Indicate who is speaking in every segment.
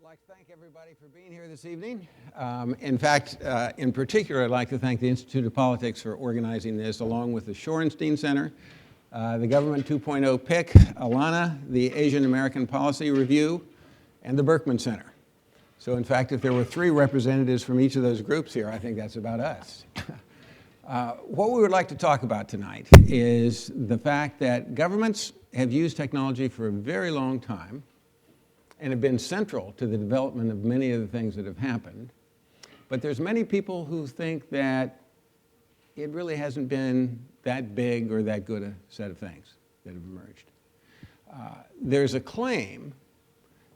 Speaker 1: I'd like to thank everybody for being here this evening. In fact, in particular, I'd like to thank the Institute of Politics for organizing this, along with the Shorenstein Center, the Government 2.0 PIC, Alana, the Asian American Policy Review, and the Berkman Center. So in fact, if there were 3 representatives from each of those groups here, I think that's about us. What we would like to talk about tonight is the fact that governments have used technology for a very long time and have been central to the development of many of the things that have happened. But there's many people who think that it really hasn't been that big or that good a set of things that have emerged. There's a claim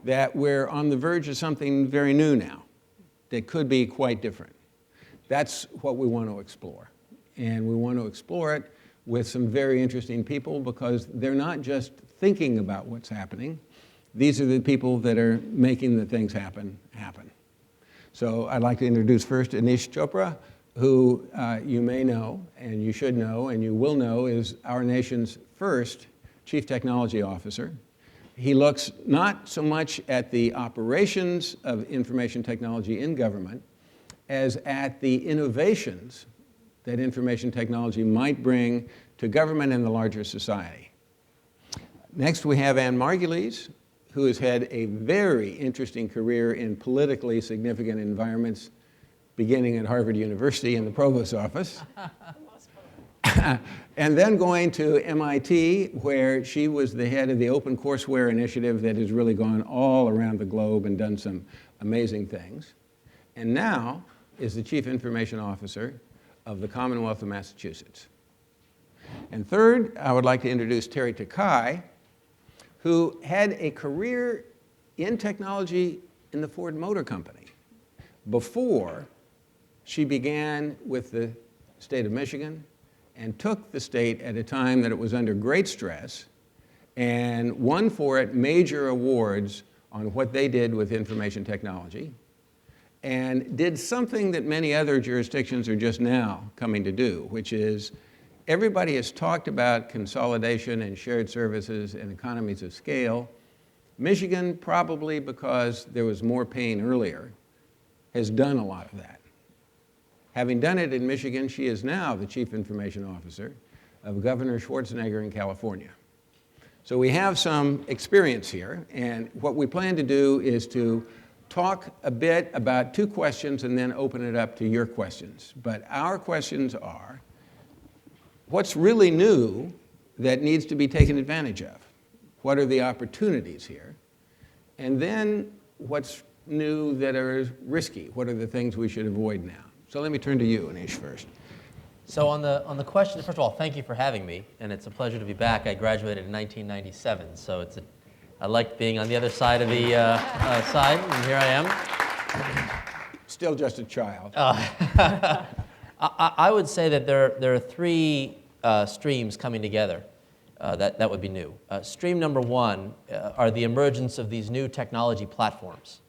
Speaker 1: that we're on the verge of something very new now that could be quite different. That's what we want to explore. And we want to explore it with some very interesting people because they're not just thinking about what's happening. These are the people that are making the things happen. So I'd like to introduce first Anish Chopra, who you may know, and you should know, and you will know, is our nation's first Chief Technology Officer. He looks not so much at the operations of information technology in government as at the innovations that information technology might bring to government and the larger society. Next, we have Anne Margulies, who has had a very interesting career in politically significant environments, beginning at Harvard University in the provost's office, and then going to MIT, where she was the head of the Open Courseware initiative that has really gone all around the globe and done some amazing things, and now is the Chief Information Officer of the Commonwealth of Massachusetts. And third, I would like to introduce Terry Takai, who had a career in technology in the Ford Motor Company before she began with the state of Michigan and took the state at a time that it was under great stress and won for it major awards on what they did with information technology and did something that many other jurisdictions are just now coming to do, which is everybody has talked about consolidation and shared services and economies of scale. Michigan, probably because there was more pain earlier, has done a lot of that. Having done it in Michigan, she is now the Chief Information Officer of Governor Schwarzenegger in California. So we have some experience here, and what we plan to do is to talk a bit about 2 questions and then open it up to your questions. But our questions are, what's really new that needs to be taken advantage of? What are the opportunities here? And then what's new that are risky? What are the things we should avoid now? So let me turn to you, Anish, first.
Speaker 2: So on the question, first of all, thank you for having me, and it's a pleasure to be back. I graduated in 1997, so I liked being on the other side of the side, and here I am.
Speaker 1: Still just a child.
Speaker 2: I would say that there are 3 streams coming together that would be new. Stream number 1 are the emergence of these new technology platforms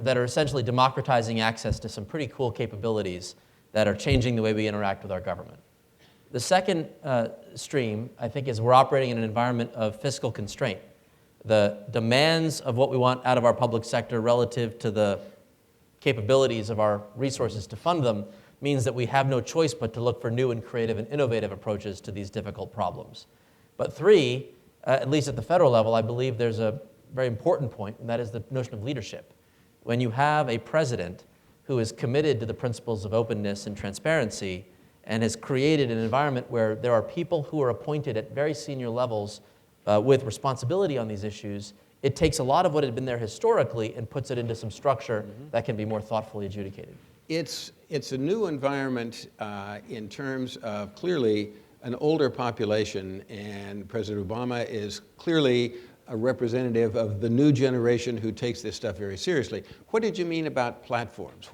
Speaker 2: that are essentially democratizing access to some pretty cool capabilities that are changing the way we interact with our government. The second stream, I think, is we're operating in an environment of fiscal constraint. The demands of what we want out of our public sector relative to the capabilities of our resources to fund them means that we have no choice but to look for new and creative and innovative approaches to these difficult problems. But 3, at least at the federal level, I believe there's a very important point, and that is the notion of leadership. When you have a president who is committed to the principles of openness and transparency and has created an environment where there are people who are appointed at very senior levels with responsibility on these issues, it takes a lot of what had been there historically and puts it into some structure that can be more thoughtfully adjudicated.
Speaker 1: It's a new environment in terms of clearly an older population, and President Obama is clearly a representative of the new generation who takes this stuff very seriously. What did you mean about platforms?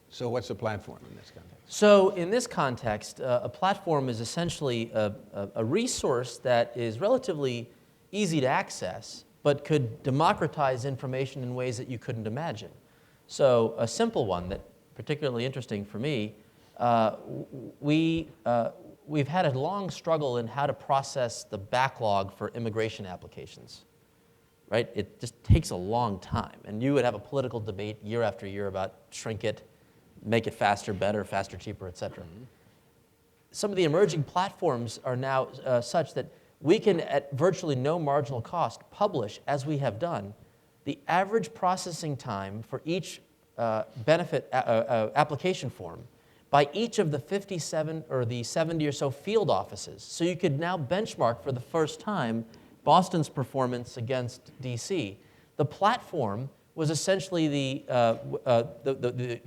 Speaker 1: So what's a platform in this context?
Speaker 2: So in this context, a platform is essentially a resource that is relatively easy to access, but could democratize information in ways that you couldn't imagine. So a simple one that particularly interesting for me, we've had a long struggle in how to process the backlog for immigration applications. right? It just takes a long time. And you would have a political debate year after year about shrink it, make it faster, better, faster, cheaper, et cetera. Some of the emerging platforms are now such that we can, at virtually no marginal cost, publish, as we have done, the average processing time for each benefit application form by each of the 57 or the 70 or so field offices. So you could now benchmark for the first time Boston's performance against DC. The platform was essentially the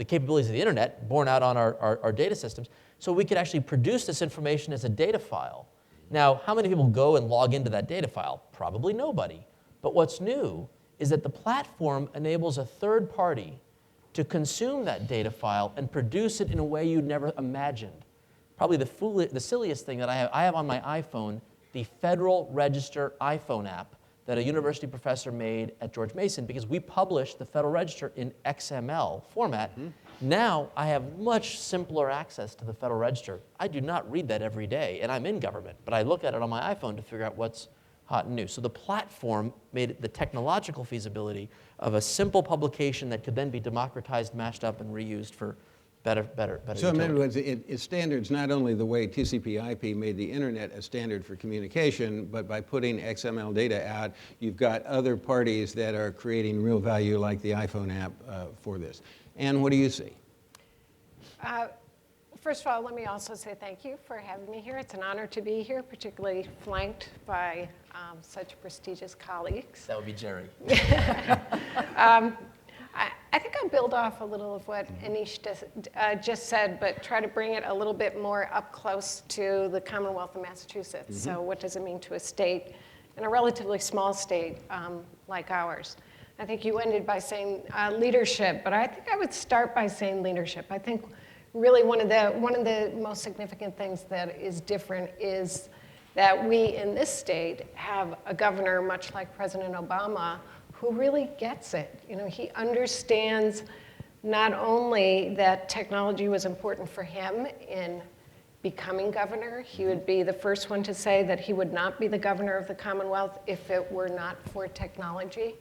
Speaker 2: capabilities of the internet borne out on our data systems, so we could actually produce this information as a data file. Now, how many people go and log into that data file? Probably nobody. But what's new is that the platform enables a third party to consume that data file and produce it in a way you'd never imagined. Probably the silliest thing that I have on my iPhone, the Federal Register iPhone app that a university professor made at George Mason, because we published the Federal Register in XML format. Now I have much simpler access to the Federal Register. I do not read that every day, and I'm in government, but I look at it on my iPhone to figure out what's hot and new. So the platform made it the technological feasibility of a simple publication that could then be democratized, mashed up, and reused for better
Speaker 1: So in
Speaker 2: utility.
Speaker 1: other words, it standards not only the way TCP/IP made the internet a standard for communication, but by putting XML data out, you've got other parties that are creating real value like the iPhone app for this. Ann, what do you see?
Speaker 3: First of all, let me also say thank you for having me here. It's an honor to be here, particularly flanked by such prestigious colleagues.
Speaker 2: That would be Jerry.
Speaker 3: I think I'll build off a little of what Anish just said, but try to bring it a little bit more up close to the Commonwealth of Massachusetts. So what does it mean to a state, and a relatively small state like ours? I think you ended by saying leadership, but I think I would start by saying leadership. I think really one of the most significant things that is different is that we in this state have a governor, much like President Obama, who really gets it. You know, he understands not only that technology was important for him in becoming governor. He would be the first one to say that he would not be the governor of the Commonwealth if it were not for technology.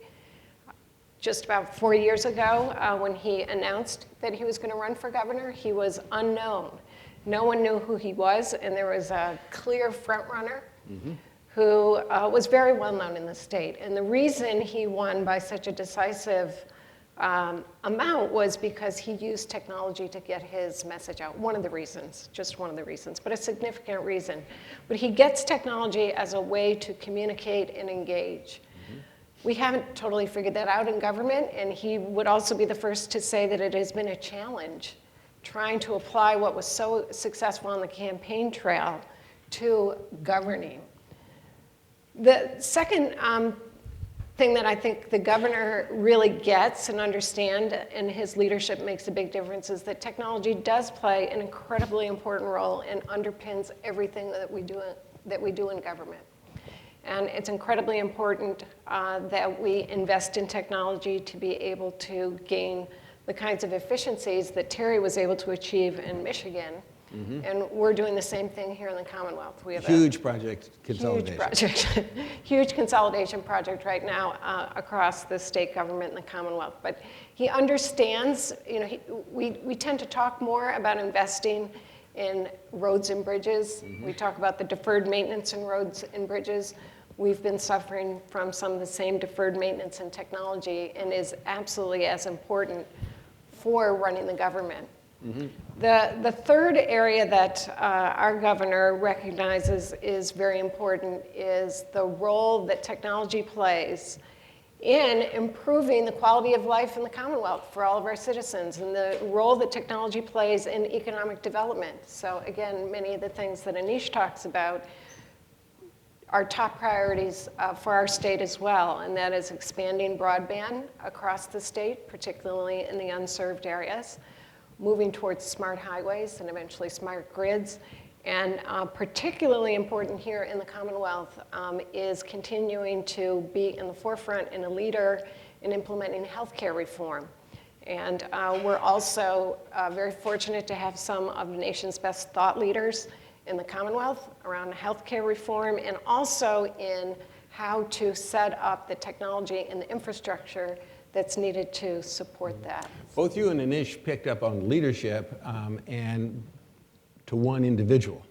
Speaker 3: Just about 4 years ago, when he announced that he was going to run for governor, he was unknown. No one knew who he was, and there was a clear front runner who was very well known in the state. And the reason he won by such a decisive amount was because he used technology to get his message out. One of the reasons, just one of the reasons, but a significant reason. But he gets technology as a way to communicate and engage. We haven't totally figured that out in government, and he would also be the first to say that it has been a challenge trying to apply what was so successful on the campaign trail to governing. The second thing that I think the governor really gets and understands, and his leadership makes a big difference, is that technology does play an incredibly important role and underpins everything that we do in government. And it's incredibly important that we invest in technology to be able to gain the kinds of efficiencies that Terry was able to achieve in Michigan. And we're doing the same thing here in the Commonwealth. We have
Speaker 1: Huge project consolidation.
Speaker 3: Huge consolidation project right now across the state government and the Commonwealth. But he understands, you know, we tend to talk more about investing in roads and bridges. We talk about the deferred maintenance in roads and bridges. We've been suffering from some of the same deferred maintenance in technology, and is absolutely as important for running the government. The third area that our governor recognizes is very important is the role that technology plays in improving the quality of life in the Commonwealth for all of our citizens, and the role that technology plays in economic development. So again, many of the things that Anish talks about are top priorities for our state as well, and that is expanding broadband across the state, particularly in the unserved areas, moving towards smart highways and eventually smart grids. And particularly important here in the Commonwealth is continuing to be in the forefront and a leader in implementing healthcare reform. And we're also very fortunate to have some of the nation's best thought leaders in the Commonwealth around healthcare reform, and also in how to set up the technology and the infrastructure that's needed to support that.
Speaker 1: Both you and Anish picked up on leadership and to one individual.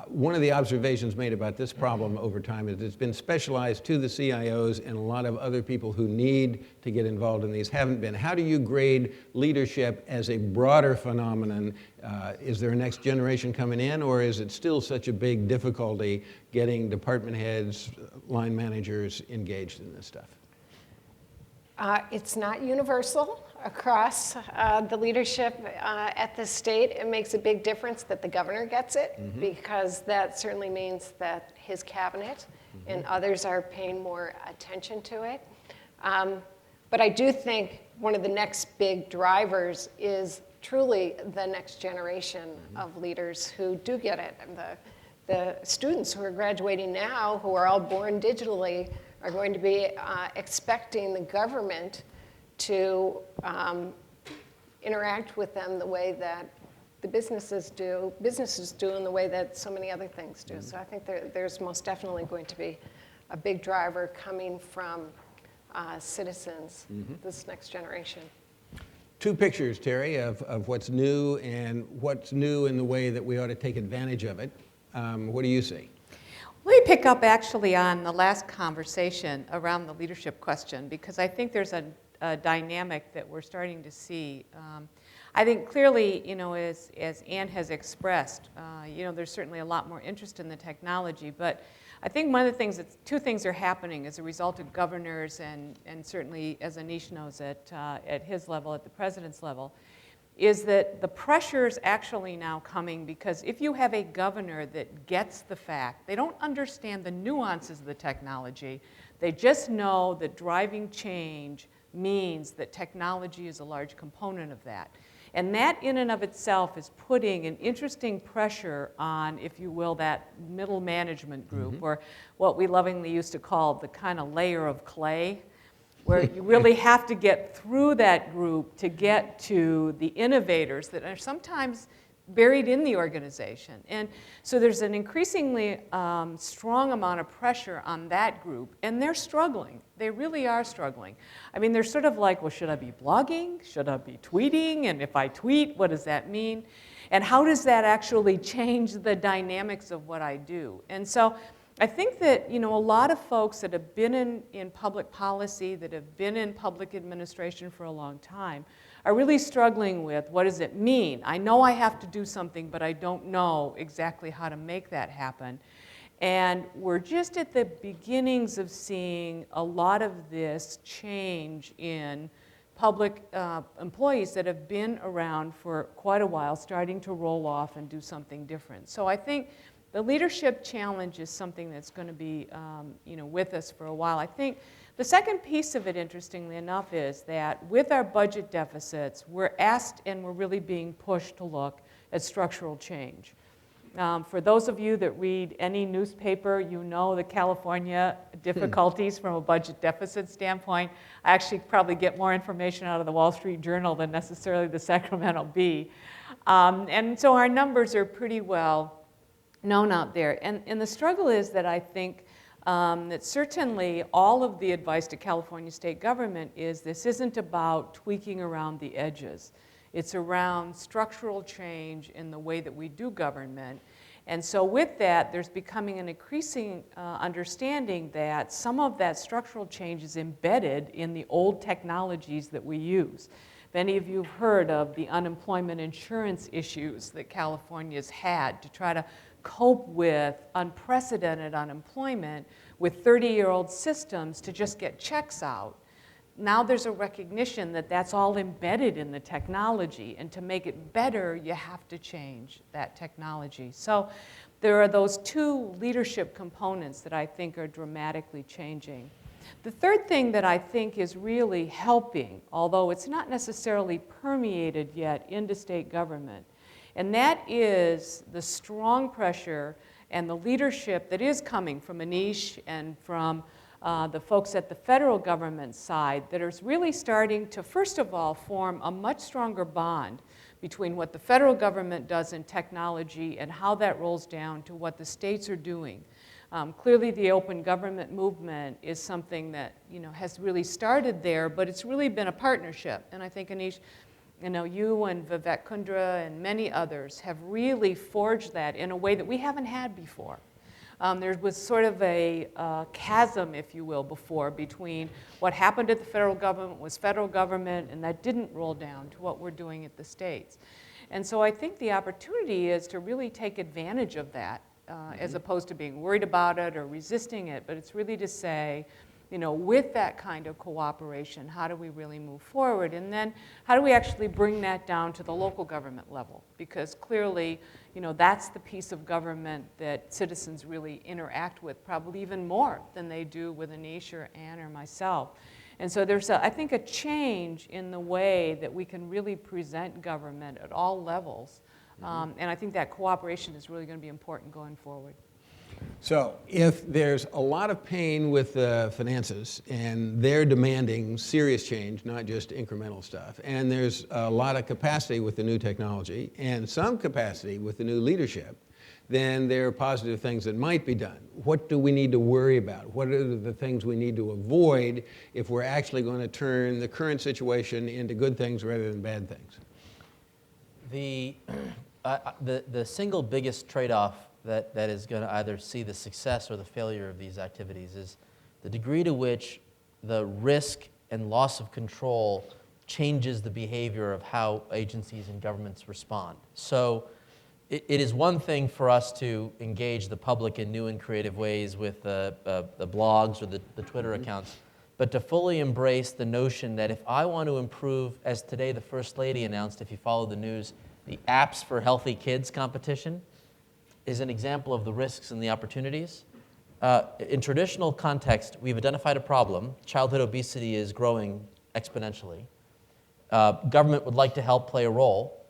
Speaker 1: One of the observations made about this problem over time is it's been specialized to the CIOs, and a lot of other people who need to get involved in these haven't been. How do you grade leadership as a broader phenomenon? Is there a next generation coming in, or is it still such a big difficulty getting department heads, line managers engaged in this stuff?
Speaker 3: It's not universal across the leadership at the state. It makes a big difference that the governor gets it, because that certainly means that his cabinet and others are paying more attention to it. But I do think one of the next big drivers is truly the next generation of leaders who do get it. And the students who are graduating now, who are all born digitally, are going to be expecting the government to interact with them the way that the businesses do in the way that so many other things do. So I think there's most definitely going to be a big driver coming from citizens, this next generation.
Speaker 1: Two pictures, Terry, of what's new and what's new in the way that we ought to take advantage of it. What do you see?
Speaker 4: Let me pick up actually on the last conversation around the leadership question, because I think there's a dynamic that we're starting to see. I think clearly, as Ann has expressed, there's certainly a lot more interest in the technology, but I think one of the things, two things are happening as a result of governors and certainly, as Anish knows, at his level, at the president's level, is that the pressure is actually now coming, because if you have a governor that gets the fact, they don't understand the nuances of the technology, they just know that driving change means that technology is a large component of that. And that in and of itself is putting an interesting pressure on, if you will, that middle management group, or what we lovingly used to call the kind of layer of clay, where you really have to get through that group to get to the innovators that are sometimes buried in the organization. And so there's an increasingly strong amount of pressure on that group, and they're struggling. They really are struggling. I mean, they're sort of like, well, should I be blogging? Should I be tweeting? And if I tweet, what does that mean? And how does that actually change the dynamics of what I do? And so I think that a lot of folks that have been in public policy, that have been in public administration for a long time, are really struggling with, what does it mean? I know I have to do something, but I don't know exactly how to make that happen. And we're just at the beginnings of seeing a lot of this change in public employees that have been around for quite a while, starting to roll off and do something different. So I think the leadership challenge is something that's going to be with us for a while. I think the second piece of it, interestingly enough, is that with our budget deficits, we're asked and we're really being pushed to look at structural change. For those of you that read any newspaper, you know the California difficulties from a budget deficit standpoint. I actually probably get more information out of the Wall Street Journal than necessarily the Sacramento Bee. And so our numbers are pretty well known out there. And the struggle is that I think that certainly all of the advice to California state government is this isn't about tweaking around the edges. It's around structural change in the way that we do government. And so with that, there's becoming an increasing understanding that some of that structural change is embedded in the old technologies that we use. If any of you have heard of the unemployment insurance issues that California's had to try to cope with unprecedented unemployment with 30-year-old systems to just get checks out, now there's a recognition that that's all embedded in the technology, and to make it better, you have to change that technology. So there are those two leadership components that I think are dramatically changing. The third thing that I think is really helping, although it's not necessarily permeated yet into state government, and that is the strong pressure and the leadership that is coming from Anish and from the folks at the federal government side that is really starting to, first of all, form a much stronger bond between what the federal government does in technology and how that rolls down to what the states are doing. Clearly, the open government movement is something that has really started there, but it's really been a partnership. And I think, Anish, you and Vivek Kundra and many others have really forged that in a way that we haven't had before. There was sort of a chasm, if you will, before between what happened at the federal government was federal government, and that didn't roll down to what we're doing at the states. And so I think the opportunity is to really take advantage of that, as opposed to being worried about it or resisting it, but it's really to say, with that kind of cooperation, how do we really move forward? And then how do we actually bring that down to the local government level? Because clearly, that's the piece of government that citizens really interact with, probably even more than they do with Anish or Ann or myself. And so there's, I think, a change in the way that we can really present government at all levels. And I think that cooperation is really going to be important going forward.
Speaker 1: So if there's a lot of pain with the finances and they're demanding serious change, not just incremental stuff, and there's a lot of capacity with the new technology and some capacity with the new leadership, then there are positive things that might be done. What do we need to worry about? What are the things we need to avoid if we're actually going to turn the current situation into good things rather than bad things?
Speaker 2: The single biggest trade-off that is going to either see the success or the failure of these activities is the degree to which the risk and loss of control changes the behavior of how agencies and governments respond. So it is one thing for us to engage the public in new and creative ways with the blogs or the Twitter accounts, but to fully embrace the notion that if I want to improve, as today the First Lady announced, if you follow the news, the Apps for Healthy Kids competition is an example of the risks and the opportunities. In traditional context, we've identified a problem. Childhood obesity is growing exponentially. Government would like to help play a role.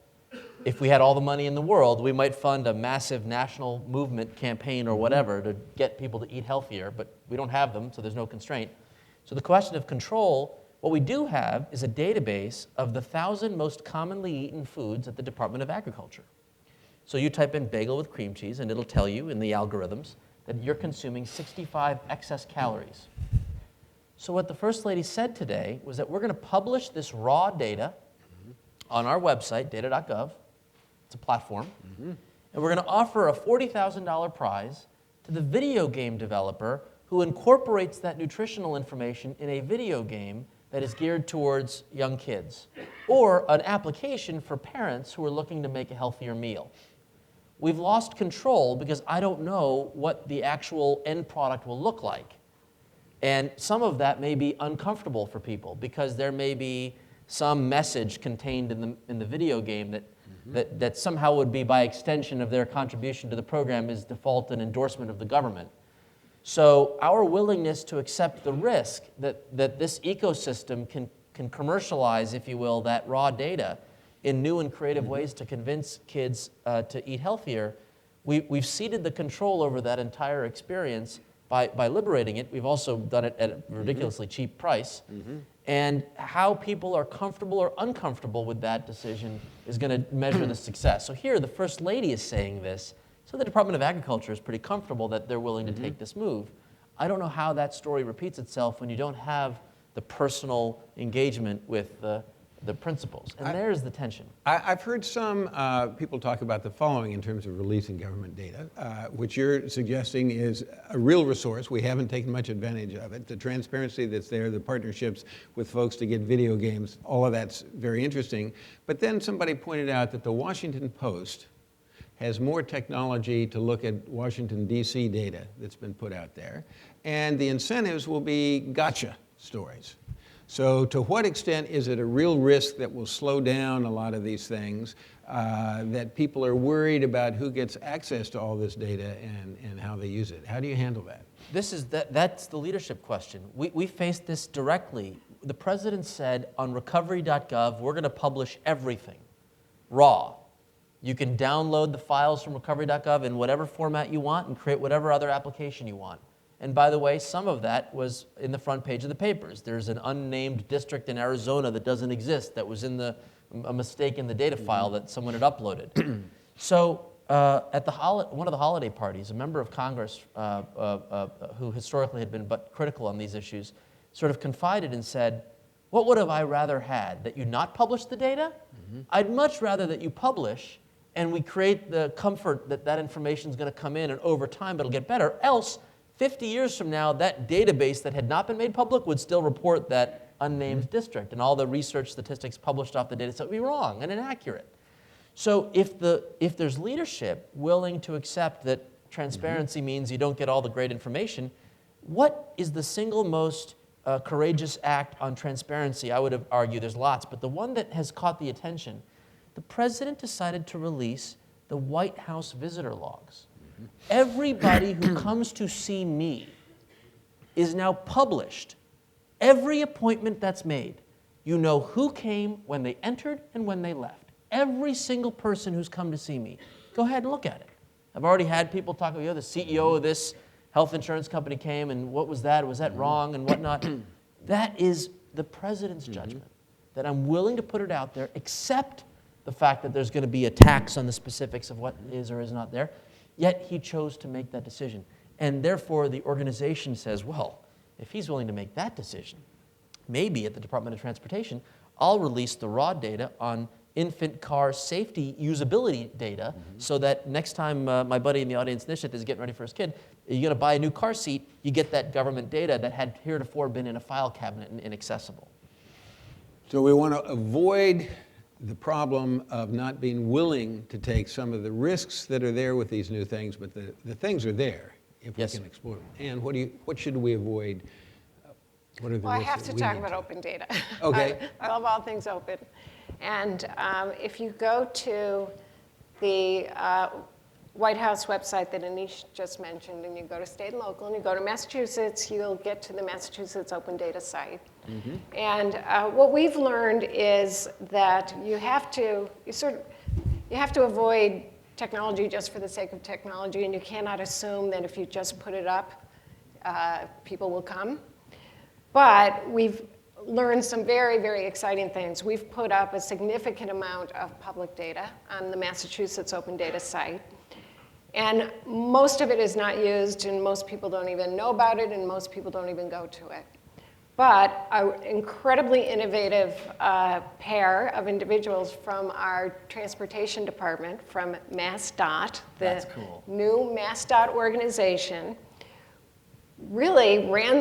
Speaker 2: If we had all the money in the world, we might fund a massive national movement campaign or whatever to get people to eat healthier, but we don't have them, so there's no constraint. So the question of control, what we do have is a database of the 1,000 most commonly eaten foods at the Department of Agriculture. So you type in bagel with cream cheese, and it'll tell you in the algorithms that you're consuming 65 excess calories. So what the First Lady said today was that we're going to publish this raw data on our website, data.gov. It's a platform. And we're going to offer a $40,000 prize to the video game developer who incorporates that nutritional information in a video game that is geared towards young kids, or an application for parents who are looking to make a healthier meal. We've lost control because I don't know what the actual end product will look like. And some of that may be uncomfortable for people because there may be some message contained in the video game that somehow would be, by extension of their contribution to the program, is default an endorsement of the government. So our willingness to accept the risk that this ecosystem can commercialize, if you will, that raw data in new and creative ways to convince kids to eat healthier, we've ceded the control over that entire experience by liberating it. We've also done it at a ridiculously cheap price. And how people are comfortable or uncomfortable with that decision is going to measure the success. So here, the First Lady is saying this. So the Department of Agriculture is pretty comfortable that they're willing to take this move. I don't know how that story repeats itself when you don't have the personal engagement with the principles. And there's the tension.
Speaker 1: I've heard some people talk about the following in terms of releasing government data, which you're suggesting is a real resource. We haven't taken much advantage of it. The transparency that's there, the partnerships with folks to get video games, all of that's very interesting. But then somebody pointed out that the Washington Post has more technology to look at Washington, D.C. data that's been put out there. And the incentives will be gotcha stories. So to what extent is it a real risk that will slow down a lot of these things, that people are worried about who gets access to all this data and how they use it? How do you handle that?
Speaker 2: That's the leadership question. We faced this directly. The president said on recovery.gov, we're going to publish everything, raw. You can download the files from recovery.gov in whatever format you want and create whatever other application you want. And by the way, some of that was in the front page of the papers. There's an unnamed district in Arizona that doesn't exist that was in a mistake in the data file that someone had uploaded. So at one of the holiday parties, a member of Congress who historically had been but critical on these issues sort of confided and said, what would have I rather had? That you not publish the data? I'd much rather that you publish and we create the comfort that that information is going to come in and over time it'll get better. Else, 50 years from now, that database that had not been made public would still report that unnamed district, and all the research statistics published off the data set would be wrong and inaccurate. So if there's leadership willing to accept that transparency means you don't get all the great information, what is the single most courageous act on transparency? I would argue there's lots, but the one that has caught the attention, the president decided to release the White House visitor logs. Everybody who comes to see me is now published. Every appointment that's made, you know who came, when they entered, and when they left. Every single person who's come to see me. Go ahead and look at it. I've already had people talk about, the CEO of this health insurance company came, and what was that? Was that wrong, and whatnot? That is the president's judgment, that I'm willing to put it out there, accept the fact that there's going to be attacks on the specifics of what is or is not there, yet he chose to make that decision. And therefore, the organization says, well, if he's willing to make that decision, maybe at the Department of Transportation, I'll release the raw data on infant car safety usability data so that next time my buddy in the audience, Nishit, is getting ready for his kid, you're going to buy a new car seat, you get that government data that had heretofore been in a file cabinet and inaccessible.
Speaker 1: So we want to avoid the problem of not being willing to take some of the risks that are there with these new things, but the things are there if we can explore them. And what should we avoid? What are the
Speaker 3: Well, I
Speaker 1: risks
Speaker 3: have
Speaker 1: that
Speaker 3: to
Speaker 1: we
Speaker 3: talk
Speaker 1: need
Speaker 3: about
Speaker 1: to-
Speaker 3: open data.
Speaker 1: Okay.
Speaker 3: I love all things open. And if you go to the White House website that Anish just mentioned, and you go to state and local, and you go to Massachusetts, you'll get to the Massachusetts Open Data site. And what we've learned is that you have to avoid technology just for the sake of technology, and you cannot assume that if you just put it up, people will come. But we've learned some very, very exciting things. We've put up a significant amount of public data on the Massachusetts Open Data site. And most of it is not used, and most people don't even know about it, and most people don't even go to it. But an incredibly innovative pair of individuals from our transportation department, from MassDOT, the new MassDOT organization, really ran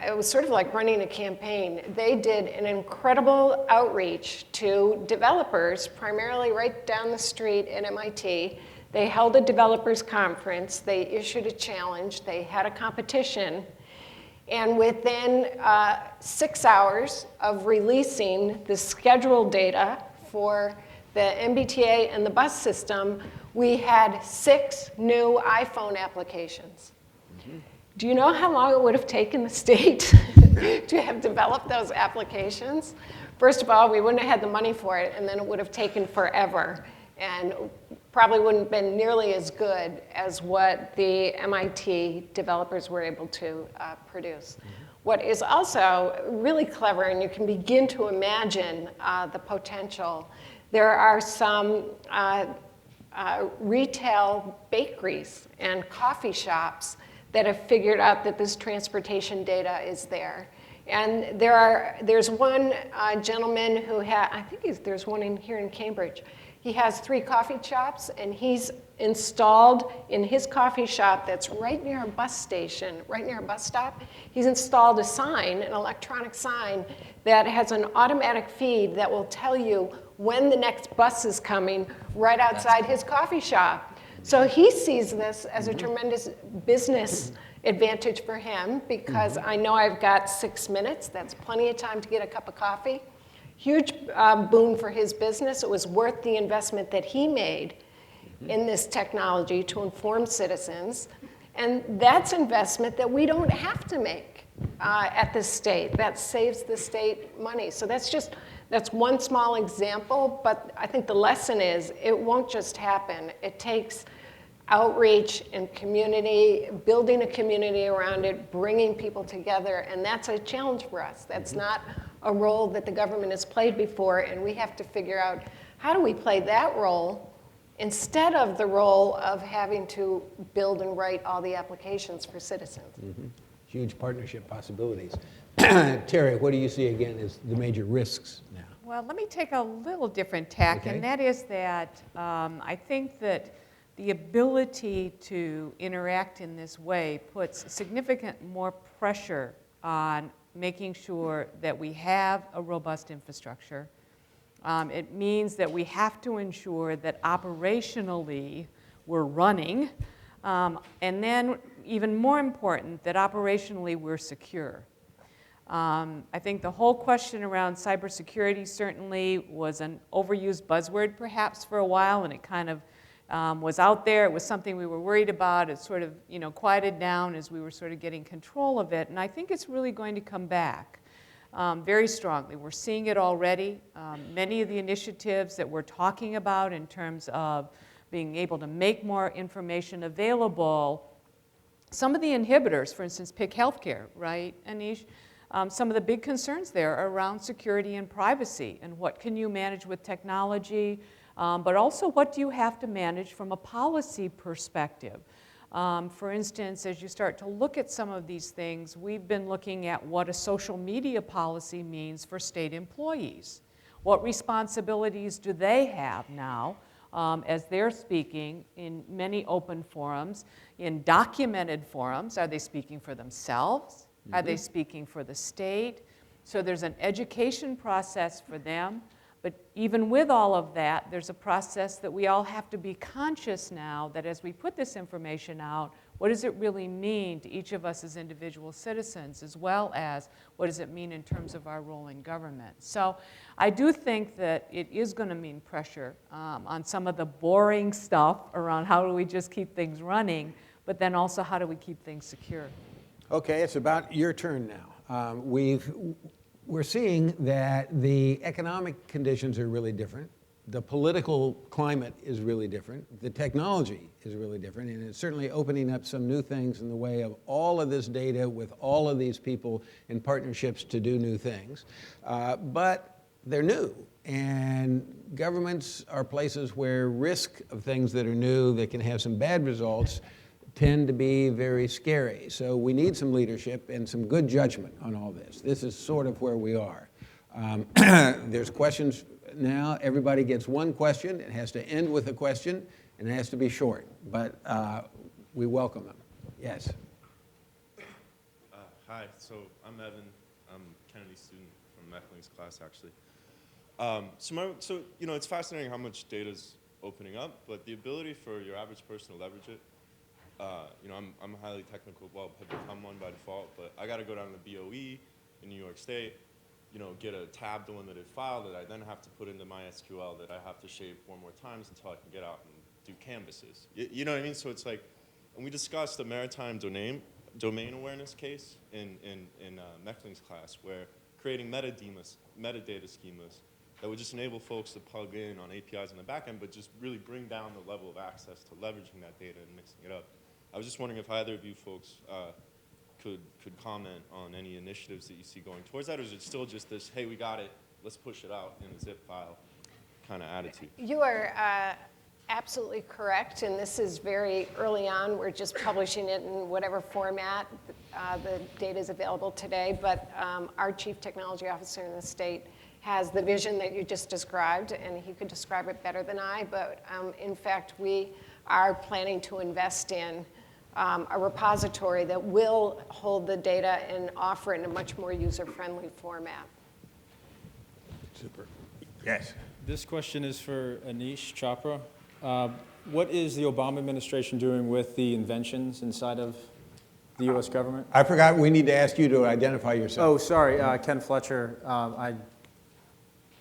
Speaker 3: it was sort of like running a campaign. They did an incredible outreach to developers, primarily right down the street at MIT. They held a developers conference. They issued a challenge. They had a competition. And within 6 hours of releasing the scheduled data for the MBTA and the bus system, we had 6 new iPhone applications. Do you know how long it would have taken the state to have developed those applications? First of all, we wouldn't have had the money for it, and then it would have taken forever, and probably wouldn't have been nearly as good as what the MIT developers were able to produce. What is also really clever, and you can begin to imagine the potential, there are some retail bakeries and coffee shops that have figured out that this transportation data is there. And there's one gentleman who I think there's one here in Cambridge. He has 3 coffee shops, and he's installed in his coffee shop that's right near a bus station, right near a bus stop, he's installed a sign, an electronic sign, that has an automatic feed that will tell you when the next bus is coming right outside his coffee shop. So he sees this as a tremendous business advantage for him, because I know I've got 6 minutes. That's plenty of time to get a cup of coffee. Huge boon for his business. It was worth the investment that he made in this technology to inform citizens. And that's investment that we don't have to make at the state. That saves the state money. So that's one small example, but I think the lesson is it won't just happen. It takes outreach and community, building a community around it, bringing people together, and that's a challenge for us. That's not a role that the government has played before, and we have to figure out how do we play that role instead of the role of having to build and write all the applications for citizens.
Speaker 1: Huge partnership possibilities. Terry, what do you see again as the major risks now?
Speaker 4: Well, let me take a little different tack,
Speaker 1: Okay.
Speaker 4: and that is that I think that the ability to interact in this way puts significant more pressure on making sure that we have a robust infrastructure. It means that we have to ensure that operationally we're running, and then even more important, that operationally we're secure. I think the whole question around cybersecurity certainly was an overused buzzword perhaps for a while, and it kind of was out there. It was something we were worried about. It sort of, quieted down as we were sort of getting control of it, and I think it's really going to come back very strongly. We're seeing it already. Many of the initiatives that we're talking about in terms of being able to make more information available, some of the inhibitors, for instance, pick healthcare, right, Anish? Some of the big concerns there are around security and privacy, and what can you manage with technology, but also what do you have to manage from a policy perspective. For instance, as you start to look at some of these things, we've been looking at what a social media policy means for state employees. What responsibilities do they have now as they're speaking in many open forums, in documented forums? Are they speaking for themselves? Are they speaking for the state? So there's an education process for them. But even with all of that, there's a process that we all have to be conscious now that as we put this information out, what does it really mean to each of us as individual citizens, as well as what does it mean in terms of our role in government? So I do think that it is going to mean pressure on some of the boring stuff around how do we just keep things running, but then also how do we keep things secure.
Speaker 1: Okay, it's about your turn now. We're seeing that the economic conditions are really different. The political climate is really different. The technology is really different, and it's certainly opening up some new things in the way of all of this data with all of these people in partnerships to do new things. But they're new, and governments are places where risk of things that are new that can have some bad results tend to be very scary. So we need some leadership and some good judgment on all this. This is sort of where we are. There's questions now. Everybody gets one question. It has to end with a question, and it has to be short. But we welcome them. Yes?
Speaker 5: Hi, so I'm Evan. I'm a Kennedy student from Mechling's class, actually. So it's fascinating how much data is opening up, but the ability for your average person to leverage it, I'm a highly technical, have become one by default, but I got to go down to the BOE in New York State, get a tab delimited file that I then have to put into MySQL that I have to shape 4 more times until I can get out and do canvases. You know what I mean? So it's like, and we discussed the maritime domain awareness case in Mechling's class, where creating metadata schemas that would just enable folks to plug in on APIs in the back end, but just really bring down the level of access to leveraging that data and mixing it up. I was just wondering if either of you folks could comment on any initiatives that you see going towards that, or is it still just this, hey, we got it, let's push it out in a zip file kind of attitude?
Speaker 3: You are absolutely correct, and this is very early on. We're just publishing it in whatever format the data is available today, but our Chief Technology Officer in the state has the vision that you just described, and he could describe it better than I, but in fact, we are planning to invest in a repository that will hold the data and offer it in a much more user-friendly format.
Speaker 1: Super. Yes.
Speaker 6: This question is for Anish Chopra. What is the Obama administration doing with the inventions inside of the U.S. government?
Speaker 1: I forgot we need to ask you to identify yourself.
Speaker 6: Oh, sorry, Ken Fletcher. I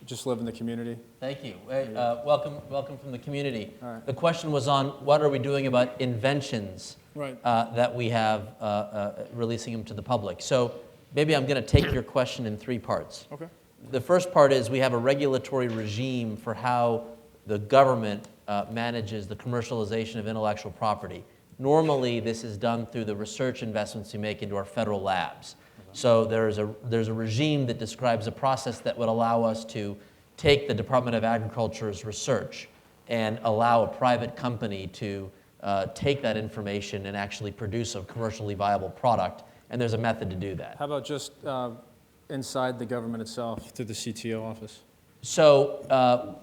Speaker 6: just live in the community.
Speaker 2: Thank you. Welcome from the community.
Speaker 6: All right.
Speaker 2: The question was on what are we doing about inventions
Speaker 6: Right.
Speaker 2: that we have releasing them to the public. So maybe I'm going to take your question in 3 parts.
Speaker 6: Okay.
Speaker 2: The first part is we have a regulatory regime for how the government manages the commercialization of intellectual property. Normally, this is done through the research investments we make into our federal labs. So there's a regime that describes a process that would allow us to take the Department of Agriculture's research, and allow a private company to take that information and actually produce a commercially viable product, and there's a method to do that.
Speaker 6: How about just inside the government itself, through the CTO office?
Speaker 2: So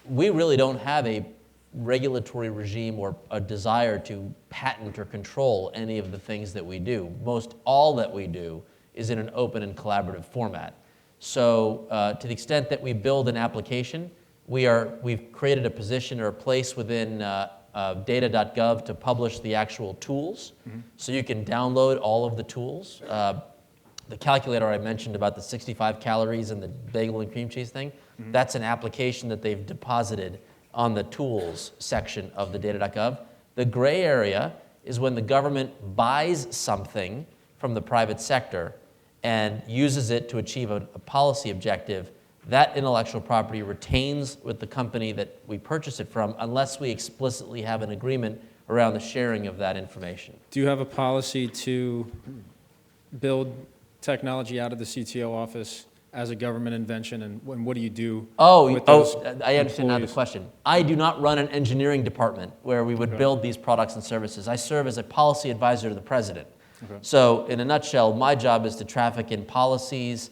Speaker 2: we really don't have a regulatory regime or a desire to patent or control any of the things that we do. Most all that we do is in an open and collaborative format. So to the extent that we build an application, we've created a position or a place within data.gov to publish the actual tools. So you can download all of the tools. The calculator I mentioned about the 65 calories and the bagel and cream cheese thing, that's an application that they've deposited on the tools section of the data.gov. The gray area is when the government buys something from the private sector and uses it to achieve a policy objective. That intellectual property retains with the company that we purchase it from unless we explicitly have an agreement around the sharing of that information.
Speaker 6: Do you have a policy to build technology out of the CTO office as a government invention, and what do you do with those
Speaker 2: I understand now the
Speaker 6: employees?
Speaker 2: question. I do not run an engineering department where we would build these products and services. I serve as a policy advisor to the president. So in a nutshell, my job is to traffic in policies,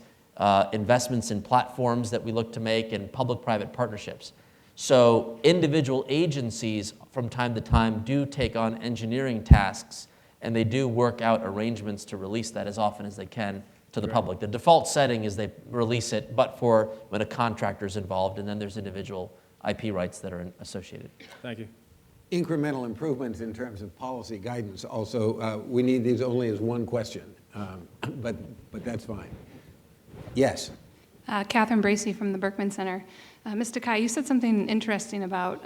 Speaker 2: investments in platforms that we look to make, and public-private partnerships. So individual agencies from time to time do take on engineering tasks, and they do work out arrangements to release that as often as they can to the public. The default setting is they release it, but for when a contractor is involved, and then there's individual IP rights that are associated.
Speaker 6: Thank you.
Speaker 1: Incremental improvements in terms of policy guidance also, we need these only as one question, but that's fine. Yes.
Speaker 7: Catherine Bracey from the Berkman Center. Ms. Takai, you said something interesting about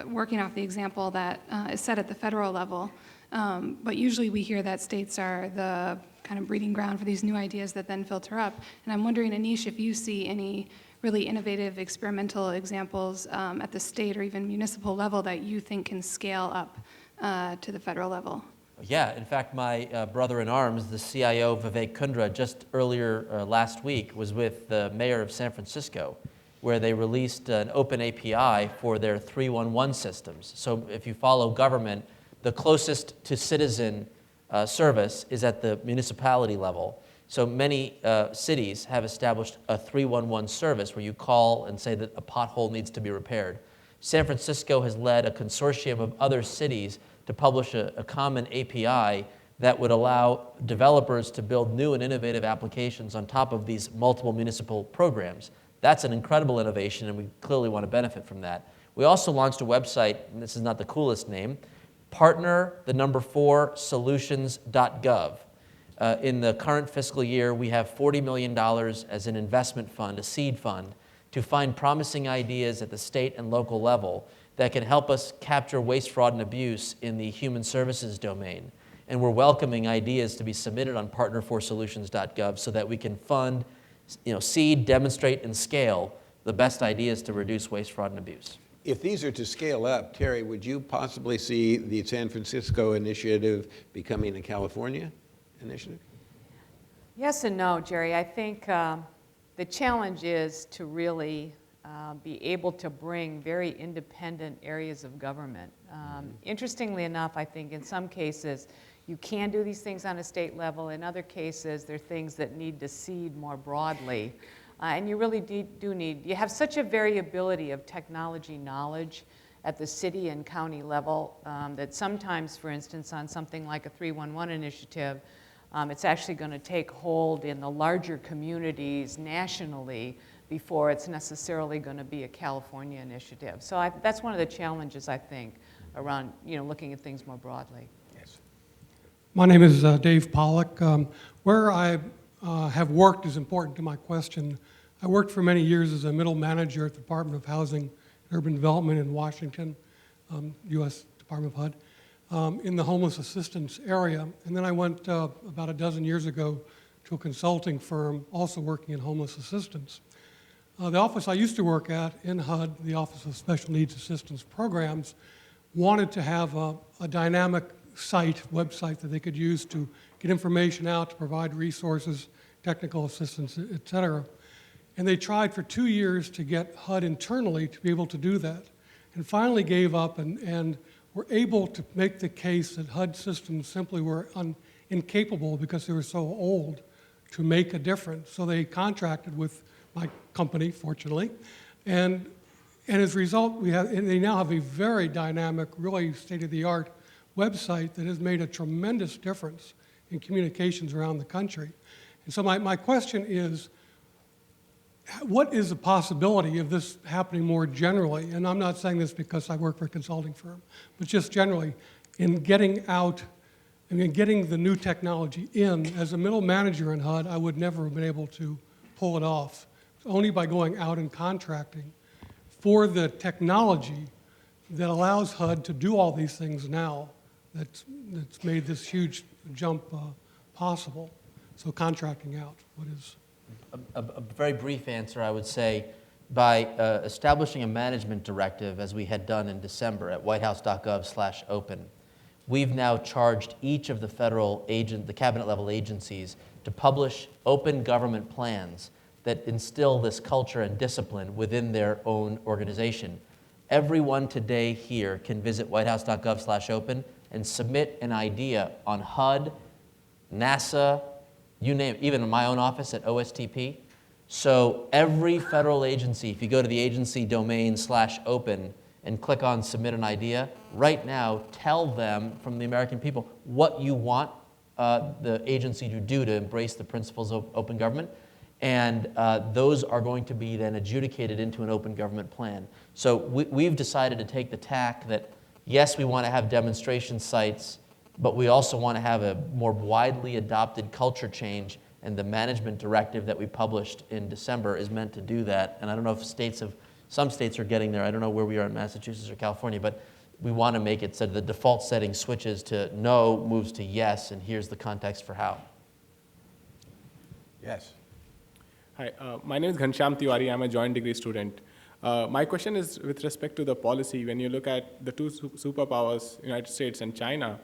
Speaker 7: working off the example that is set at the federal level, but usually we hear that states are the kind of breeding ground for these new ideas that then filter up. And I'm wondering, Anish, if you see any really innovative experimental examples at the state or even municipal level that you think can scale up to the federal level.
Speaker 2: Yeah, in fact, my brother-in-arms, the CIO, Vivek Kundra, just earlier last week was with the mayor of San Francisco, where they released an open API for their 311 systems. So if you follow government, the closest to citizen service is at the municipality level. So many cities have established a 311 service where you call and say that a pothole needs to be repaired. San Francisco has led a consortium of other cities to publish a common API that would allow developers to build new and innovative applications on top of these multiple municipal programs. That's an incredible innovation, and we clearly want to benefit from that. We also launched a website, and this is not the coolest name, partner4solutions.gov. In the current fiscal year, we have $40 million as an investment fund, a seed fund, to find promising ideas at the state and local level that can help us capture waste, fraud, and abuse in the human services domain. And we're welcoming ideas to be submitted on partner4solutions.gov so that we can fund, seed, demonstrate, and scale the best ideas to reduce waste, fraud, and abuse.
Speaker 1: If these are to scale up, Terry, would you possibly see the San Francisco initiative becoming a California initiative?
Speaker 4: Yes and no, Jerry. I think the challenge is to really be able to bring very independent areas of government. Interestingly enough, I think in some cases you can do these things on a state level. In other cases, they're things that need to seed more broadly. And you really do need, you have such a variability of technology knowledge at the city and county level that sometimes, for instance, on something like a 311 initiative, it's actually going to take hold in the larger communities nationally before it's necessarily going to be a California initiative. So that's one of the challenges, I think, around looking at things more broadly.
Speaker 1: Yes.
Speaker 8: My name is Dave Pollock. Where I have worked is important to my question. I worked for many years as a middle manager at the Department of Housing and Urban Development in Washington, U.S. Department of HUD, in the homeless assistance area. And then I went about a dozen years ago to a consulting firm also working in homeless assistance. The office I used to work at in HUD, the Office of Special Needs Assistance Programs, wanted to have a dynamic website that they could use to get information out, to provide resources, technical assistance, et cetera. And they tried for 2 years to get HUD internally to be able to do that. and finally gave up and were able to make the case that HUD systems simply were incapable because they were so old to make a difference. So they contracted with my company, fortunately, and as a result, they now have a very dynamic, really state-of-the-art website that has made a tremendous difference in communications around the country. And so my question is, what is the possibility of this happening more generally? And I'm not saying this because I work for a consulting firm, but just generally in getting out, getting the new technology in. As a middle manager in HUD, I would never have been able to pull it off. It's only by going out and contracting for the technology that allows HUD to do all these things now that's made this huge jump possible. So contracting out, what is?
Speaker 2: A very brief answer, I would say, by establishing a management directive, as we had done in December at whitehouse.gov/open, we've now charged each of the the cabinet-level agencies to publish open government plans that instill this culture and discipline within their own organization. Everyone today here can visit whitehouse.gov/open and submit an idea on HUD, NASA, you name it, even in my own office at OSTP. So every federal agency, if you go to the agency domain/open and click on submit an idea, right now tell them from the American people what you want the agency to do to embrace the principles of open government. And those are going to be then adjudicated into an open government plan. So we've decided to take the tack that, yes, we want to have demonstration sites, but we also want to have a more widely adopted culture change, and the management directive that we published in December is meant to do that. And I don't know if some states are getting there. I don't know where we are in Massachusetts or California, but we want to make it so the default setting switches to no, moves to yes, and here's the context for how.
Speaker 1: Yes.
Speaker 9: Hi, my name is Ghanshyam Tiwari. I'm a joint degree student. My question is with respect to the policy. When you look at the two superpowers, United States and China,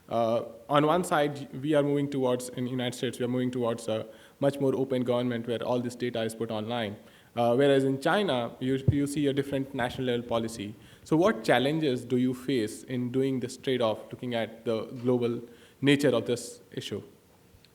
Speaker 9: on one side, we are moving towards, in the United States, we are moving towards a much more open government where all this data is put online. Whereas in China, you see a different national level policy. So what challenges do you face in doing this trade-off, looking at the global nature of this issue?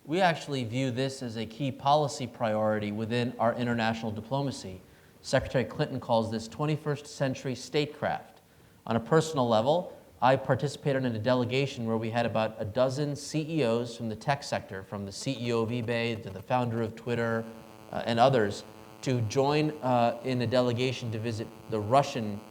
Speaker 2: We actually view this as a key policy priority within our international diplomacy. Secretary Clinton calls this 21st century statecraft. On a personal level, I participated in a delegation where we had about a dozen CEOs from the tech sector, from the CEO of eBay to the founder of Twitter and others, to join in a delegation to visit the Russian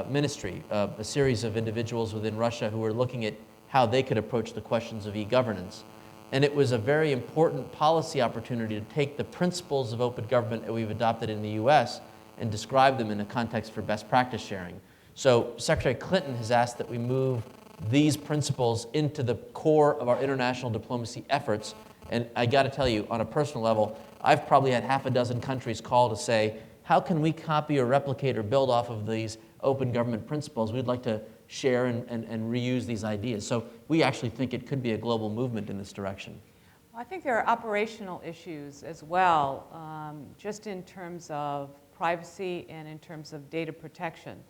Speaker 2: ministry, a series of individuals within Russia who were looking at how they could approach the questions of e-governance. And it was a very important policy opportunity to take the principles of open government that we've adopted in the US and describe them in a context for best practice sharing. So Secretary Clinton has asked that we move these principles into the core of our international diplomacy efforts. And I got to tell you, on a personal level, I've probably had half a dozen countries call to say, how can we copy or replicate or build off of these open government principles? We'd like to share and reuse these ideas. So we actually think it could be a global movement in this direction.
Speaker 4: Well, I think there are operational issues as well, just in terms of privacy and in terms of data protection.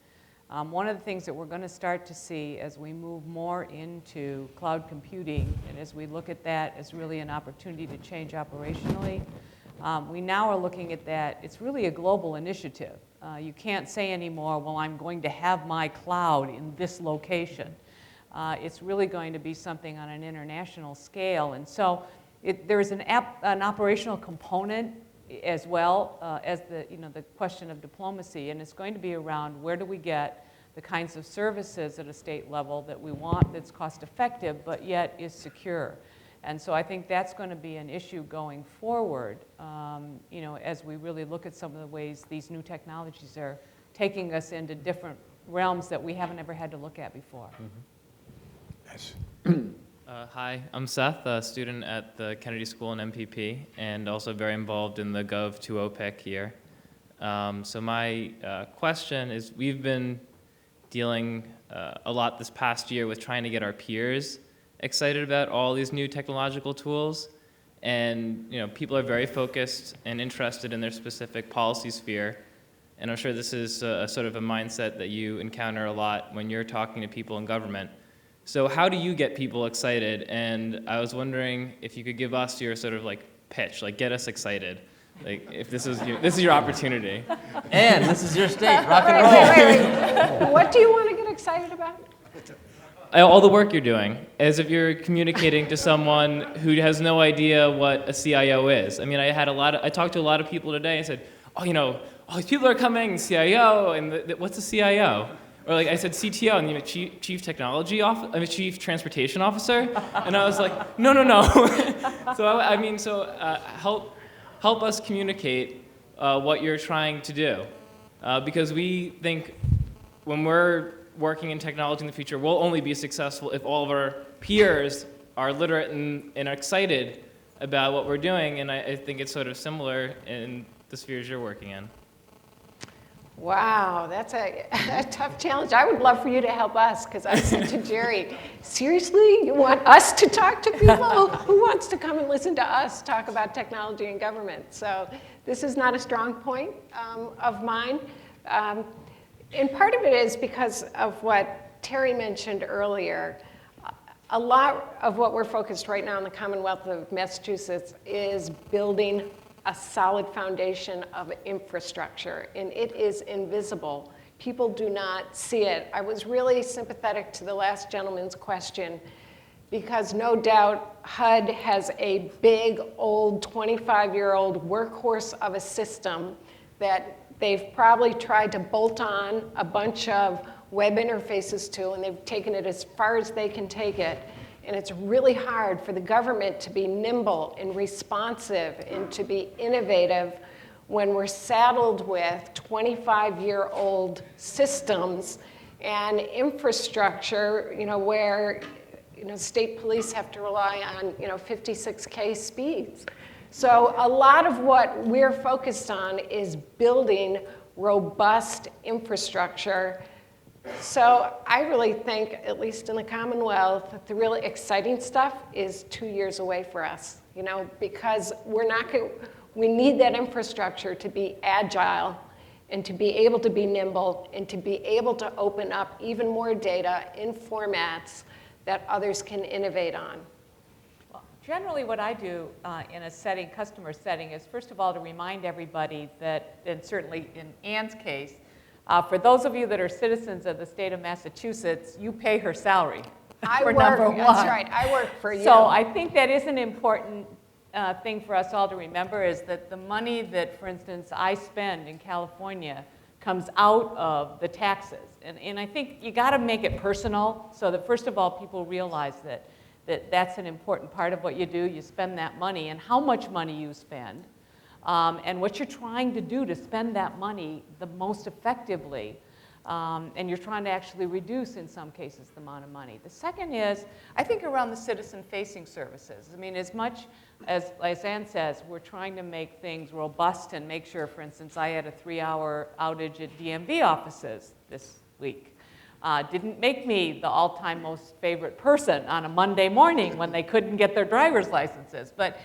Speaker 4: One of the things that we're going to start to see as we move more into cloud computing, and as we look at that as really an opportunity to change operationally, we now are looking at that. It's really a global initiative. You can't say anymore, well, I'm going to have my cloud in this location. It's really going to be something on an international scale. And so there's an operational component as well as the question of diplomacy. And it's going to be around where do we get the kinds of services at a state level that we want that's cost effective but yet is secure. And so I think that's going to be an issue going forward, as we really look at some of the ways these new technologies are taking us into different realms that we haven't ever had to look at before.
Speaker 1: Mm-hmm. Yes.
Speaker 10: Hi, I'm Seth, a student at the Kennedy School in MPP, and also very involved in the Gov 2.0 pick here. So my question is, we've been dealing a lot this past year with trying to get our peers excited about all these new technological tools, and people are very focused and interested in their specific policy sphere. And I'm sure this is a sort of a mindset that you encounter a lot when you're talking to people in government. So how do you get people excited? And I was wondering if you could give us your sort of like pitch, like get us excited. Like if this is your opportunity.
Speaker 2: And this is your state, rock and roll.
Speaker 3: Wait. What do you want to get excited about?
Speaker 10: All the work you're doing, as if you're communicating to someone who has no idea what a CIO is. I mean, I talked to a lot of people today and said, oh, all these people are coming, CIO, and what's a CIO? Or like I said CTO, and Chief Technology Officer, Chief Transportation Officer, and I was like, no. So help us communicate what you're trying to do, because we think when we're working in technology in the future, we'll only be successful if all of our peers are literate and excited about what we're doing, and I think it's sort of similar in the spheres you're working in.
Speaker 3: Wow, that's a tough challenge. I would love for you to help us, because I said to Jerry, seriously, you want us to talk to people? Who wants to come and listen to us talk about technology and government? So this is not a strong point of mine. And part of it is because of what Terry mentioned earlier. A lot of what we're focused right now in the Commonwealth of Massachusetts is building a solid foundation of infrastructure, and it is invisible. People do not see it. I was really sympathetic to the last gentleman's question, because no doubt HUD has a big, old, 25-year-old workhorse of a system that they've probably tried to bolt on a bunch of web interfaces to, and they've taken it as far as they can take it. And it's really hard for the government to be nimble and responsive and to be innovative when we're saddled with 25-year-old systems and infrastructure, where state police have to rely on 56K speeds. So a lot of what we're focused on is building robust infrastructure. So I really think, at least in the Commonwealth, that the really exciting stuff is 2 years away for us, because we need that infrastructure to be agile and to be able to be nimble and to be able to open up even more data in formats that others can innovate on.
Speaker 4: Well, generally what I do in a customer setting, is first of all to remind everybody that, and certainly in Ann's case, for those of you that are citizens of the state of Massachusetts, you pay her salary. Number one.
Speaker 3: That's right, I work for you.
Speaker 4: So I think that is an important thing for us all to remember, is that the money that, for instance, I spend in California comes out of the taxes. And I think you got to make it personal, so that first of all people realize that that's an important part of what you do. You spend that money, and how much money you spend. And what you're trying to do to spend that money the most effectively, and you're trying to actually reduce, in some cases, the amount of money. The second is, I think, around the citizen-facing services. I mean, as much as Ann says, we're trying to make things robust and make sure, for instance, I had a 3-hour outage at DMV offices this week. Didn't make me the all-time most favorite person on a Monday morning when they couldn't get their driver's licenses. But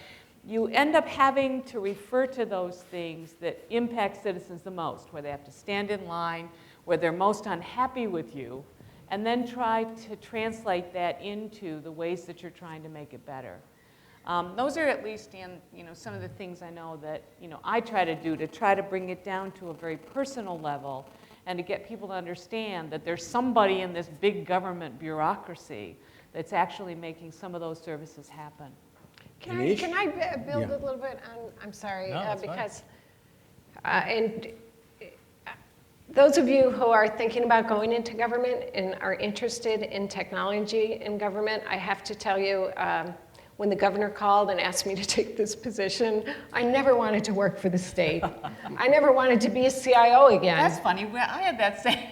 Speaker 4: you end up having to refer to those things that impact citizens the most, where they have to stand in line, where they're most unhappy with you, and then try to translate that into the ways that you're trying to make it better. Those are at least some of the things I know that I try to do to try to bring it down to a very personal level, and to get people to understand that there's somebody in this big government bureaucracy that's actually making some of those services happen.
Speaker 3: Can I build a little bit on, I'm sorry, because, and those of you who are thinking about going into government and are interested in technology in government, I have to tell you, when the governor called and asked me to take this position, I never wanted to work for the state. I never wanted to be a CIO again.
Speaker 4: That's funny. I had that same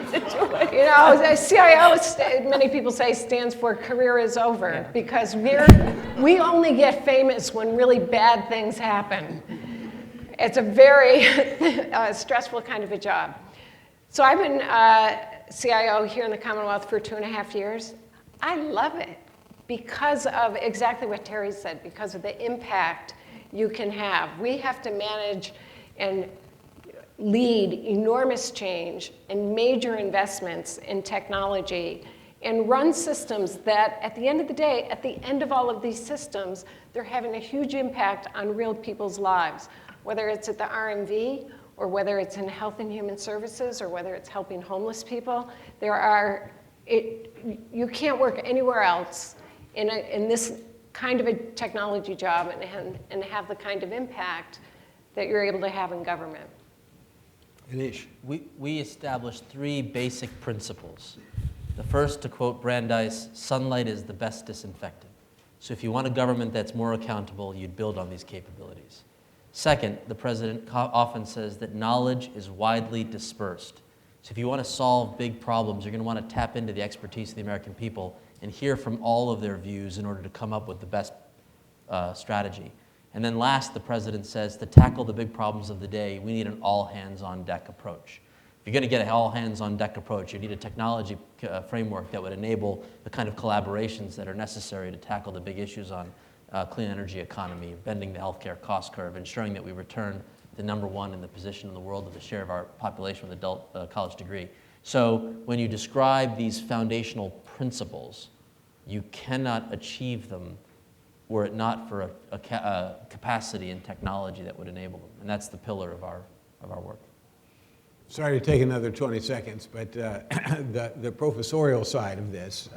Speaker 4: situation.
Speaker 3: The CIO, many people say, stands for career is over, because we only get famous when really bad things happen. It's a very stressful kind of a job. So I've been CIO here in the Commonwealth for 2.5 years. I love it, because of exactly what Terry said, because of the impact you can have. We have to manage and lead enormous change and major investments in technology and run systems that, at the end of the day, at the end of all of these systems, they're having a huge impact on real people's lives, whether it's at the RMV or whether it's in Health and Human Services or whether it's helping homeless people. You can't work anywhere else in this kind of a technology job and have the kind of impact that you're able to have in government.
Speaker 1: Anish.
Speaker 2: We established 3 basic principles. The first, to quote Brandeis, sunlight is the best disinfectant. So if you want a government that's more accountable, you'd build on these capabilities. Second, the president often says that knowledge is widely dispersed. So if you want to solve big problems, you're going to want to tap into the expertise of the American people and hear from all of their views in order to come up with the best strategy. And then last, the president says, to tackle the big problems of the day, we need an all-hands-on-deck approach. If you're going to get an all-hands-on-deck approach, you need a technology framework that would enable the kind of collaborations that are necessary to tackle the big issues on clean energy economy, bending the healthcare cost curve, ensuring that we return to #1 in the position in the world of the share of our population with adult college degree. So when you describe these foundational principles, you cannot achieve them were it not for a capacity and technology that would enable them. And that's the pillar of our work.
Speaker 1: Sorry to take another 20 seconds, but the professorial side of this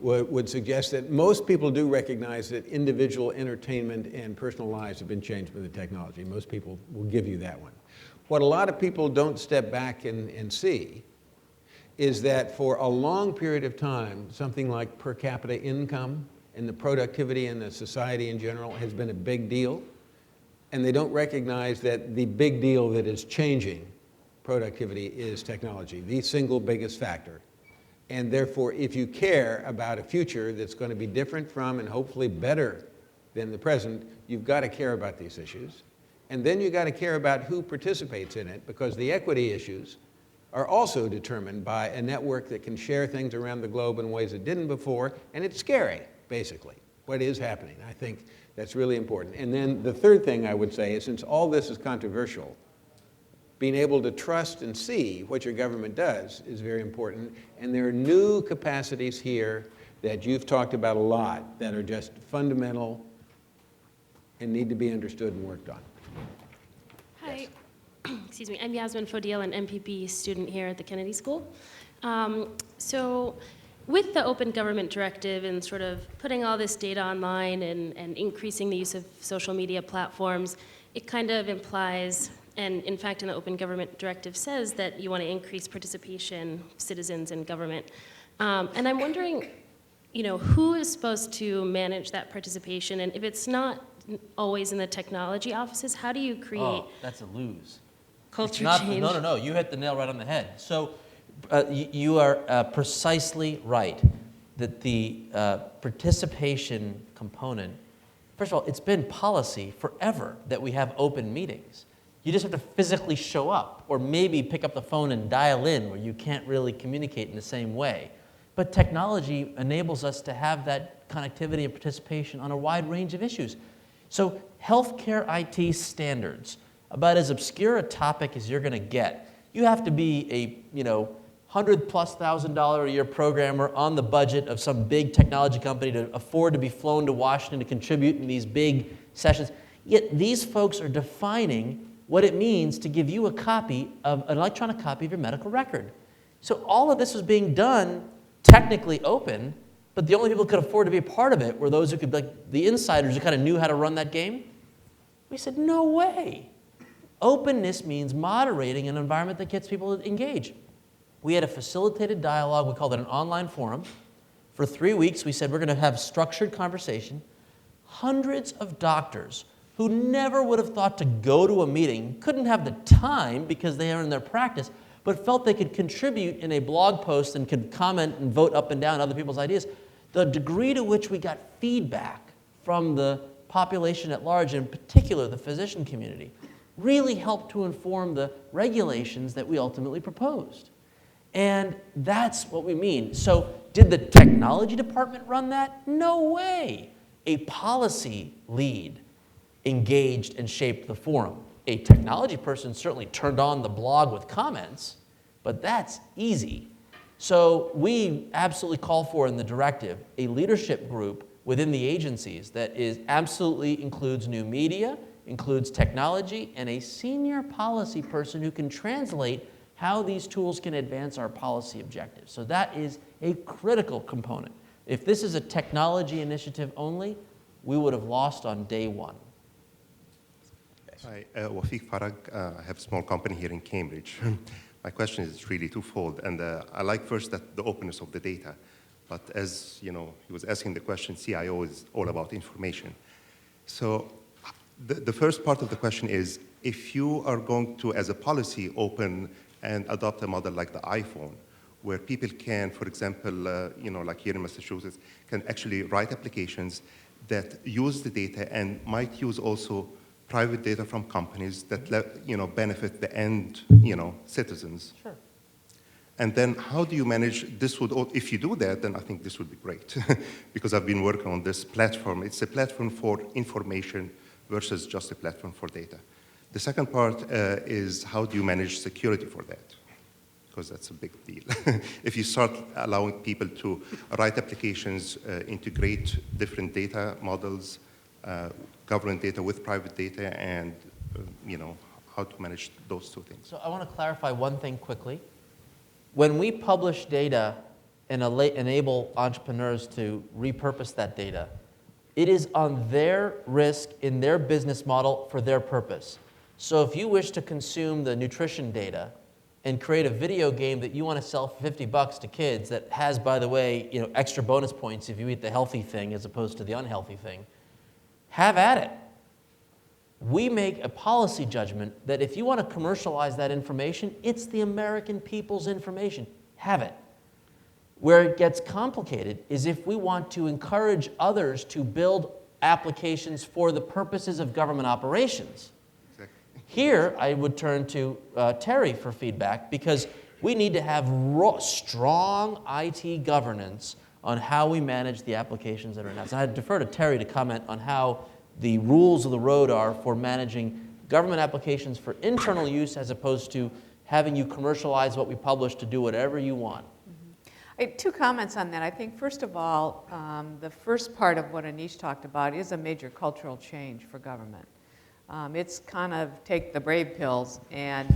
Speaker 1: would suggest that most people do recognize that individual entertainment and personal lives have been changed by the technology. Most people will give you that one. What a lot of people don't step back and see is that for a long period of time, something like per capita income and the productivity in the society in general has been a big deal, and they don't recognize that the big deal that is changing productivity is technology, the single biggest factor. And therefore, if you care about a future that's going to be different from and hopefully better than the present, you've got to care about these issues. And then you've got to care about who participates in it, because the equity issues are also determined by a network that can share things around the globe in ways it didn't before, and it's scary, basically, what is happening. I think that's really important. And then the third thing I would say is, since all this is controversial, being able to trust and see what your government does is very important. And there are new capacities here that you've talked about a lot that are just fundamental and need to be understood and worked on.
Speaker 11: Hi.
Speaker 1: Yes.
Speaker 11: Excuse me. I'm Yasmin Fodil, an MPP student here at the Kennedy School. So with the Open Government Directive and sort of putting all this data online and increasing the use of social media platforms, it kind of implies, and in fact in the Open Government Directive says, that you want to increase participation of citizens in government. And I'm wondering, who is supposed to manage that participation? And if it's not always in the technology offices, how do you create
Speaker 2: that's a lose.
Speaker 11: culture
Speaker 2: Not,
Speaker 11: change?
Speaker 2: No, you hit the nail right on the head. So you are precisely right that the participation component, first of all, it's been policy forever that we have open meetings. You just have to physically show up, or maybe pick up the phone and dial in where you can't really communicate in the same way. But technology enables us to have that connectivity and participation on a wide range of issues. So healthcare IT standards, about as obscure a topic as you're going to get. You have to be a $100,000+ a year programmer on the budget of some big technology company to afford to be flown to Washington to contribute in these big sessions. Yet these folks are defining what it means to give you an electronic copy of your medical record. So all of this was being done technically open, but the only people who could afford to be a part of it were those who could, like the insiders who kind of knew how to run that game. We said, no way. Openness means moderating an environment that gets people to engage. We had a facilitated dialogue. We called it an online forum. For 3 weeks, we said we're going to have structured conversation. Hundreds of doctors who never would have thought to go to a meeting, couldn't have the time because they are in their practice, but felt they could contribute in a blog post and could comment and vote up and down other people's ideas. The degree to which we got feedback from the population at large, in particular the physician community, really helped to inform the regulations that we ultimately proposed. And that's what we mean. So did the technology department run that? No way. A policy lead engaged and shaped the forum. a technology person certainly turned on the blog with comments, but that's easy. So we absolutely call for in the directive a leadership group within the agencies that absolutely includes new media, includes technology, and a senior policy person who can translate how these tools can advance our policy objectives. So that is a critical component. If this is a technology initiative only, we would have lost on day one.
Speaker 12: Hi, Wafiq Farag. I have a small company here in Cambridge. My question is really twofold, and I like first that the openness of the data. But as you know, he was asking the question, CIO is all about information. So the first part of the question is, if you are going to, as a policy, open and adopt a model like the iPhone, where people can, for example, like here in Massachusetts, can actually write applications that use the data and might use also private data from companies that benefit the end citizens.
Speaker 2: Sure.
Speaker 12: And then how do you manage this? If you do that, then I think this would be great because I've been working on this platform. It's a platform for information versus just a platform for data. The second part is how do you manage security for that? Because that's a big deal. If you start allowing people to write applications, integrate different data models, government data with private data, and how to manage those two things.
Speaker 2: So I want to clarify one thing quickly. When we publish data and enable entrepreneurs to repurpose that data, it is on their risk in their business model for their purpose. So if you wish to consume the nutrition data and create a video game that you want to sell for $50 to kids that has, by the way, extra bonus points if you eat the healthy thing as opposed to the unhealthy thing, have at it. We make a policy judgment that if you want to commercialize that information, it's the American people's information. Have it. Where it gets complicated is if we want to encourage others to build applications for the purposes of government operations. Exactly. Here, I would turn to Terry for feedback because we need to have strong IT governance on how we manage the applications that are announced. And I'd defer to Terry to comment on how the rules of the road are for managing government applications for internal use as opposed to having you commercialize what we publish to do whatever you want.
Speaker 4: I had two comments on that. I think, first of all, the first part of what Anish talked about is a major cultural change for government. It's kind of take the brave pills and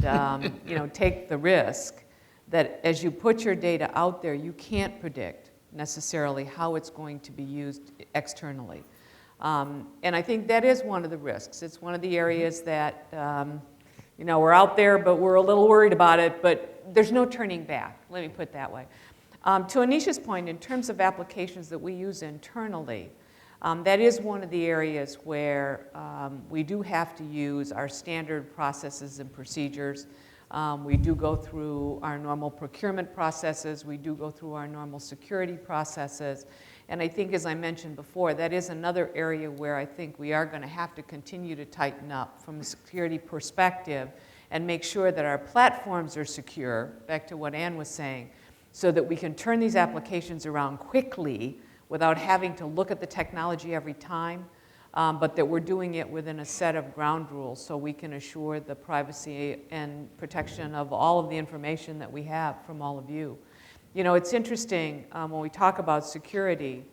Speaker 4: take the risk that as you put your data out there, you can't predict necessarily how it's going to be used externally. And I think that is one of the risks. It's one of the areas that, we're out there, but we're a little worried about it, but there's no turning back, let me put it that way. To Anish's point, in terms of applications that we use internally, that is one of the areas where we do have to use our standard processes and procedures. We do go through our normal procurement processes. We do go through our normal security processes. And I think, as I mentioned before, that is another area where I think we are going to have to continue to tighten up from a security perspective and make sure that our platforms are secure, back to what Ann was saying, so that we can turn these applications around quickly without having to look at the technology every time, but that we're doing it within a set of ground rules so we can assure the privacy and protection of all of the information that we have from all of you. It's interesting when we talk about security,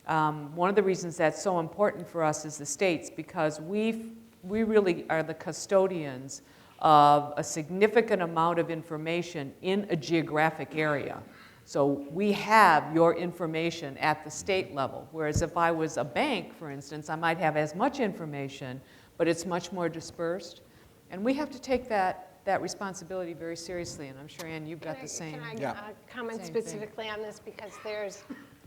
Speaker 4: one of the reasons that's so important for us as the states, because we really are the custodians of a significant amount of information in a geographic area. So we have your information at the state level, whereas if I was a bank, for instance, I might have as much information, but it's much more dispersed. And we have to take that responsibility very seriously, and I'm sure, Ann, you've got the same.
Speaker 3: Can I comment
Speaker 4: same
Speaker 3: specifically on this? Because there's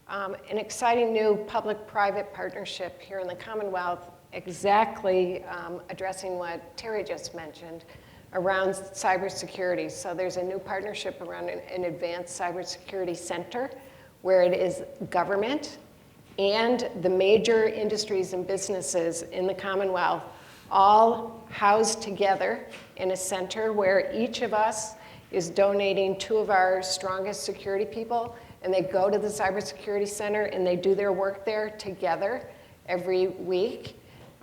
Speaker 3: an exciting new public-private partnership here in the Commonwealth exactly addressing what Terry just mentioned around cybersecurity. So there's a new partnership around an advanced cybersecurity center where it is government and the major industries and businesses in the Commonwealth all housed together in a center where each of us is donating 2 of our strongest security people, and they go to the cybersecurity center and they do their work there together every week.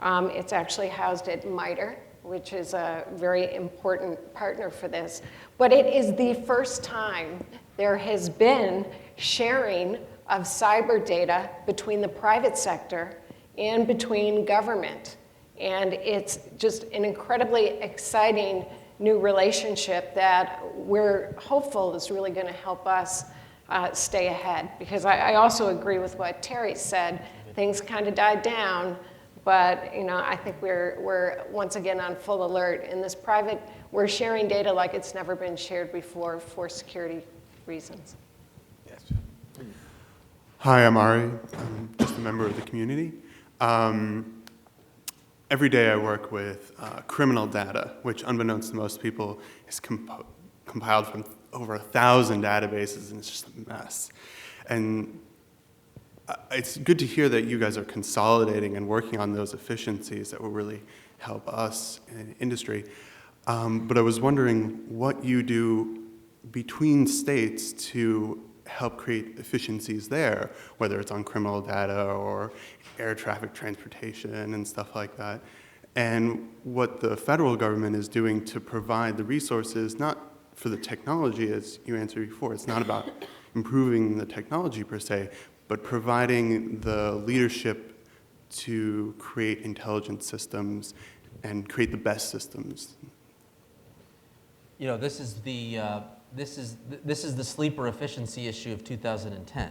Speaker 3: It's actually housed at MITRE, which is a very important partner for this. But it is the first time there has been sharing of cyber data between the private sector and between government. And it's just an incredibly exciting new relationship that we're hopeful is really going to help us stay ahead. Because I also agree with what Terry said. Things kind of died down, but I think we're once again on full alert. In this private, we're sharing data like it's never been shared before for security reasons.
Speaker 1: Yes.
Speaker 13: Hi, I'm Ari. I'm just a member of the community. Every day I work with criminal data, which unbeknownst to most people is compiled from over 1,000 databases, and it's just a mess. And it's good to hear that you guys are consolidating and working on those efficiencies that will really help us in industry. But I was wondering what you do between states to help create efficiencies there, whether it's on criminal data or air traffic transportation and stuff like that, and what the federal government is doing to provide the resources, not for the technology, as you answered before. It's not about improving the technology per se, but providing the leadership to create intelligent systems and create the best systems.
Speaker 2: This is the sleeper efficiency issue of 2010.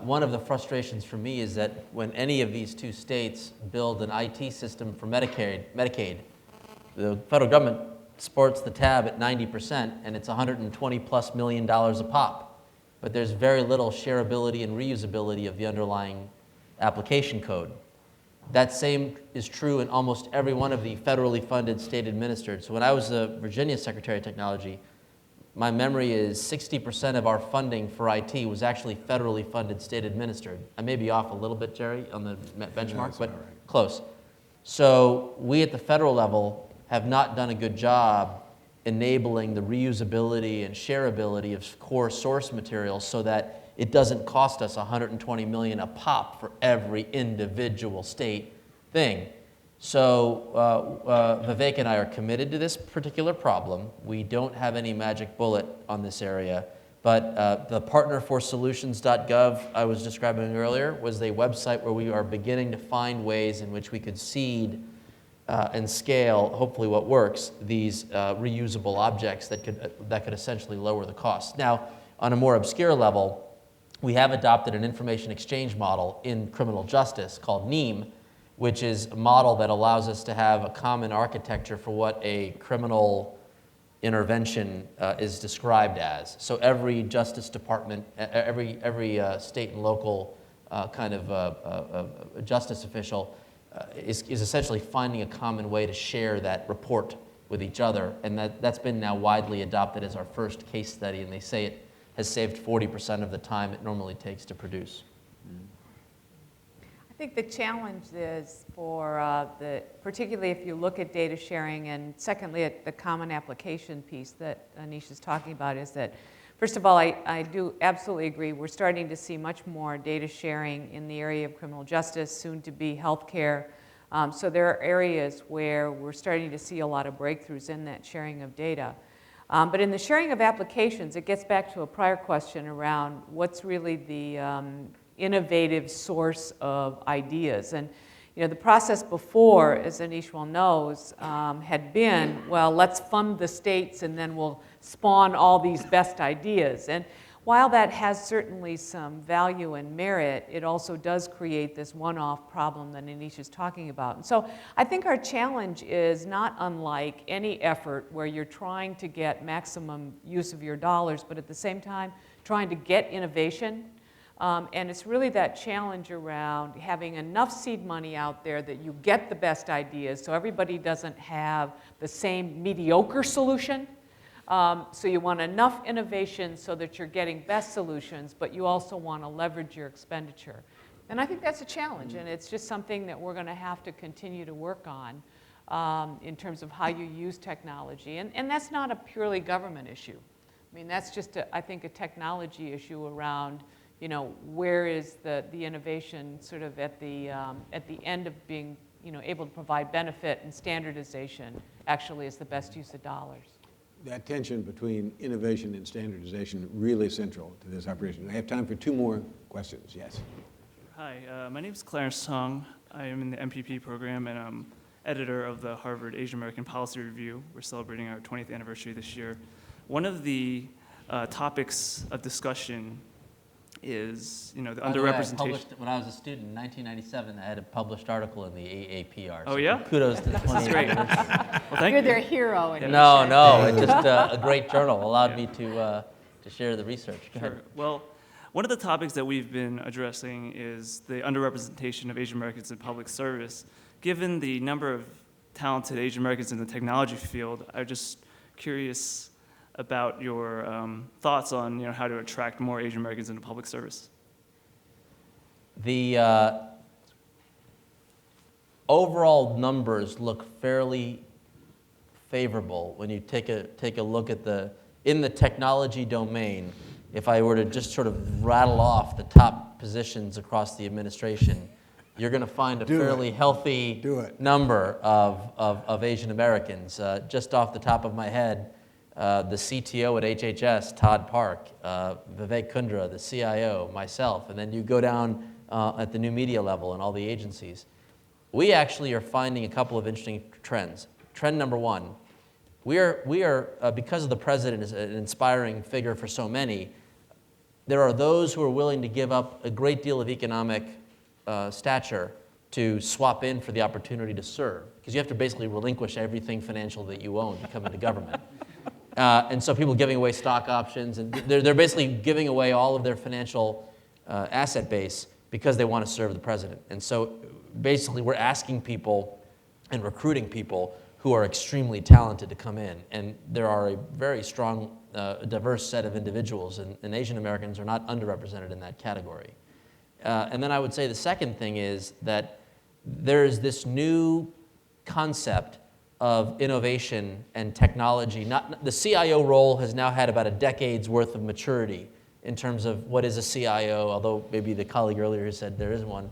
Speaker 2: One of the frustrations for me is that when any of these two states build an IT system for Medicaid, the federal government sports the tab at 90%, and it's $120+ million a pop. But there's very little shareability and reusability of the underlying application code. That same is true in almost every one of the federally funded, state administered. So when I was the Virginia Secretary of Technology, my memory is 60% of our funding for IT was actually federally funded, state administered. I may be off a little bit, Jerry, on the benchmark, but close. So we at the federal level have not done a good job enabling the reusability and shareability of core source materials so that it doesn't cost us $120 million a pop for every individual state thing. So Vivek and I are committed to this particular problem. We don't have any magic bullet on this area, but the partnerforsolutions.gov I was describing earlier was a website where we are beginning to find ways in which we could seed and scale, hopefully what works, these reusable objects that could essentially lower the cost. Now, on a more obscure level, we have adopted an information exchange model in criminal justice called NEAM, which is a model that allows us to have a common architecture for what a criminal intervention is described as. So every justice department, every state and local kind of justice official is essentially finding a common way to share that report with each other. And that's been now widely adopted as our first case study, and they say it has saved 40% of the time it normally takes to produce.
Speaker 4: I think the challenge is for particularly if you look at data sharing, and secondly at the common application piece that Anish is talking about, is that first of all, I do absolutely agree. We're starting to see much more data sharing in the area of criminal justice, soon to be healthcare. So there are areas where we're starting to see a lot of breakthroughs in that sharing of data. But in the sharing of applications, it gets back to a prior question around what's really the innovative source of ideas. And the process before, as Anish well knows, had been, well, let's fund the states and then we'll spawn all these best ideas. And while that has certainly some value and merit, it also does create this one-off problem that Anish is talking about. And so I think our challenge is not unlike any effort where you're trying to get maximum use of your dollars, but at the same time trying to get innovation. And it's really that challenge around having enough seed money out there that you get the best ideas so everybody doesn't have the same mediocre solution. So you want enough innovation so that you're getting best solutions, but you also want to leverage your expenditure. And I think that's a challenge, and it's just something that we're going to have to continue to work on in terms of how you use technology. And that's not a purely government issue. I mean, that's just, I think, a technology issue around where is the innovation sort of at the end of being able to provide benefit and standardization actually is the best use of dollars.
Speaker 1: That tension between innovation and standardization really central to this operation. I have time for 2 more questions. Yes.
Speaker 14: Hi, my name is Clarence Tong. I am in the MPP program, and I'm editor of the Harvard Asian American Policy Review. We're celebrating our 20th anniversary this year. One of the topics of discussion is, the
Speaker 2: By the way,
Speaker 14: underrepresentation.
Speaker 2: when I was a student in 1997, I had a published article in the AAPR.
Speaker 14: Oh, yeah?
Speaker 2: Kudos to the 20th
Speaker 14: great.
Speaker 2: anniversary.
Speaker 14: Well, thank
Speaker 4: You're
Speaker 14: you.
Speaker 4: their hero. And
Speaker 2: No, it's just a great journal. Allowed me to share the research. Go
Speaker 14: Sure.
Speaker 2: ahead.
Speaker 14: Well, one of the topics that we've been addressing is the underrepresentation of Asian Americans in public service. Given the number of talented Asian Americans in the technology field, I'm just curious about your thoughts on how to attract more Asian Americans into public service.
Speaker 2: The overall numbers look fairly favorable when you take a look at in the technology domain. If I were to just sort of rattle off the top positions across the administration, you're going to find a fairly healthy number of Asian Americans. Just off the top of my head, the CTO at HHS, Todd Park, Vivek Kundra, the CIO, myself, and then you go down at the new media level and all the agencies. We actually are finding a couple of interesting trends. Trend number 1, we are because of the president is an inspiring figure for so many, there are those who are willing to give up a great deal of economic stature to swap in for the opportunity to serve, because you have to basically relinquish everything financial that you own to come into government. And so people giving away stock options, and they're basically giving away all of their financial asset base because they want to serve the president. And so basically we're asking people and recruiting people who are extremely talented to come in. And there are a very strong, diverse set of individuals, and Asian Americans are not underrepresented in that category. And then I would say the second thing is that there is this new concept of innovation and technology. The CIO role has now had about a decade's worth of maturity in terms of what is a CIO, although maybe the colleague earlier said there isn't one.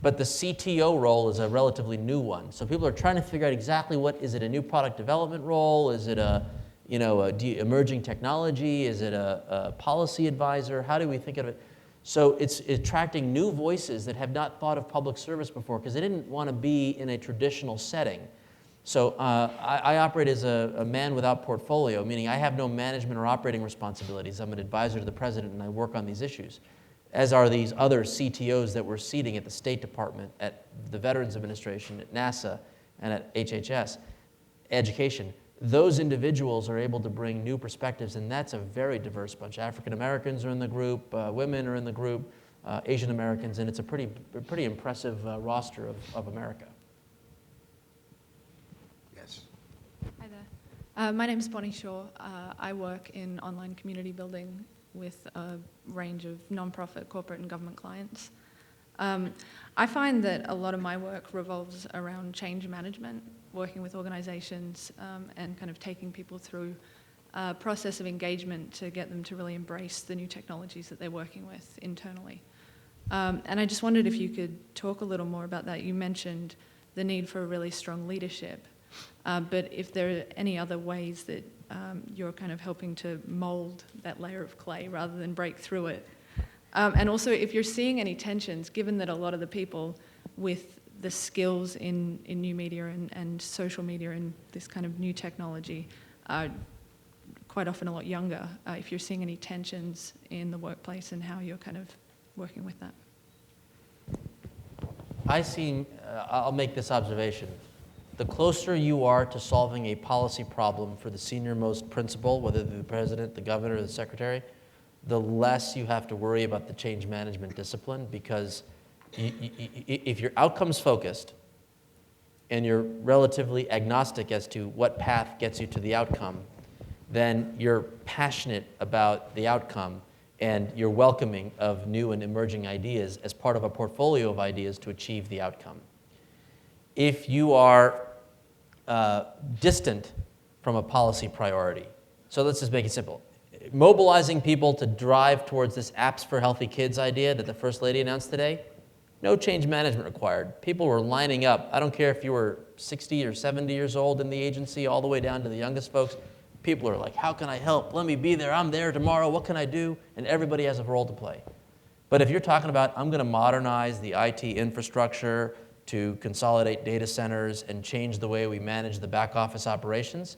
Speaker 2: But the CTO role is a relatively new one. So people are trying to figure out exactly is it a new product development role? Is it a emerging technology? Is it a policy advisor? How do we think of it? So it's attracting new voices that have not thought of public service before because they didn't want to be in a traditional setting. So I operate as a man without portfolio, meaning I have no management or operating responsibilities. I'm an advisor to the president and I work on these issues, as are these other CTOs that we're seating at the State Department, at the Veterans Administration, at NASA, and at HHS, education. Those individuals are able to bring new perspectives, and that's a very diverse bunch. African Americans are in the group, women are in the group, Asian Americans, and it's a pretty impressive roster of America.
Speaker 1: Yes.
Speaker 15: Hi there. My name is Bonnie Shaw. I work in online community building with a range of nonprofit, corporate, and government clients. I find that a lot of my work revolves around change management, working with organizations and kind of taking people through a process of engagement to get them to really embrace the new technologies that they're working with internally. And I just wondered if you could talk a little more about that. You mentioned the need for a really strong leadership, but if there are any other ways that you're kind of helping to mold that layer of clay rather than break through it. And also, if you're seeing any tensions, given that a lot of the people with the skills in new media and social media and this kind of new technology are quite often a lot younger, if you're seeing any tensions in the workplace and how you're kind of working with that.
Speaker 2: I'll make this observation. The closer you are to solving a policy problem for the senior-most principal, whether they're the president, the governor, or the secretary, the less you have to worry about the change management discipline, because if you're outcomes focused and you're relatively agnostic as to what path gets you to the outcome, then you're passionate about the outcome and you're welcoming of new and emerging ideas as part of a portfolio of ideas to achieve the outcome. If you are distant from a policy priority, so let's just make it simple. Mobilizing people to drive towards this apps for healthy kids idea that the First Lady announced today, No change management required. People were lining up. I don't care if you were 60 or 70 years old in the agency, all the way down to the youngest folks. People are like, how can I help? Let me be there. I'm there tomorrow. What can I do? And everybody has a role to play. But if you're talking about, I'm going to modernize the IT infrastructure to consolidate data centers and change the way we manage the back office operations,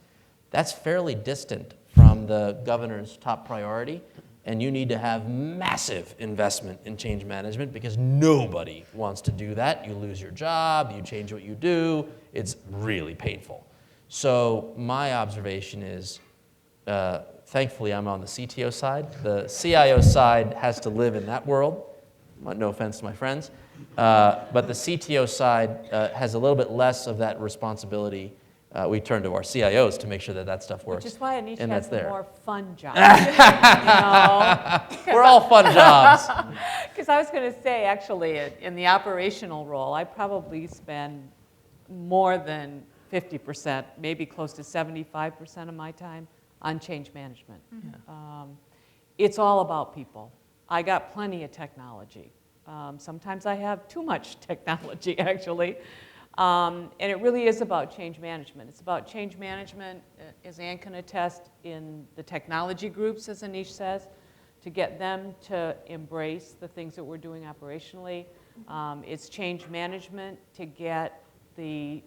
Speaker 2: that's fairly distant from the governor's top priority. And you need to have massive investment in change management because nobody wants to do that. You lose your job, you change what you do, it's really painful. So my observation is, thankfully I'm on the CTO side. The CIO side has to live in that world. No offense to my friends. But the CTO side has a little bit less of that responsibility. We turn to our CIOs to make sure that that stuff works.
Speaker 4: Which is why Anish
Speaker 2: and
Speaker 4: has
Speaker 2: that's
Speaker 4: the
Speaker 2: there.
Speaker 4: more fun job. You know?
Speaker 2: We're all fun jobs.
Speaker 4: Because I was going to say, actually, in the operational role, I probably spend more than 50%, maybe close to 75% of my time on change management. It's all about people. I got plenty of technology. Sometimes I have too much technology, actually. And it really is about change management. It's about change management, as Ann can attest, in the technology groups, as Anish says, to get them to embrace the things that we're doing operationally. It's change management to get the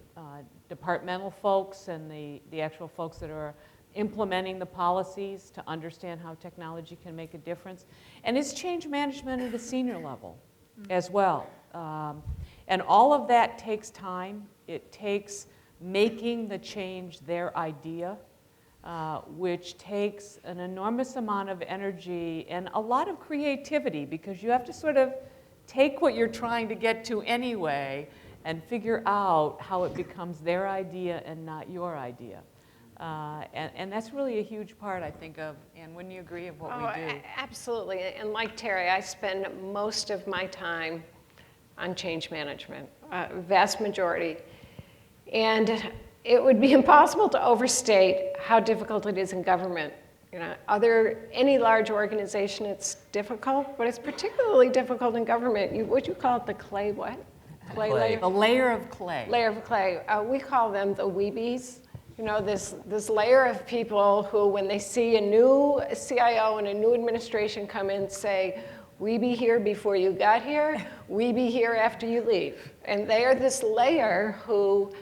Speaker 4: departmental folks and the actual folks that are implementing the policies to understand how technology can make a difference. And it's change management at a senior level as well. And all of that takes time. It takes making the change their idea, which takes an enormous amount of energy and a lot of creativity, because you have to sort of take what you're trying to get to anyway and figure out how it becomes their idea and not your idea. And that's really a huge part, I think, of, and wouldn't you agree, of what we do?
Speaker 3: Absolutely. And like Terry, I spend most of my time on change management, vast majority. And it would be impossible to overstate how difficult it is in government. You know, any large organization, it's difficult, but it's particularly difficult in government. Would you call it the clay what? Clay layer?
Speaker 4: A layer of clay.
Speaker 3: Layer of clay. We call them the weebies. You know, this layer of people who, when they see a new CIO and a new administration come in, say, we be here before you got here, we be here after you leave. And they are this layer who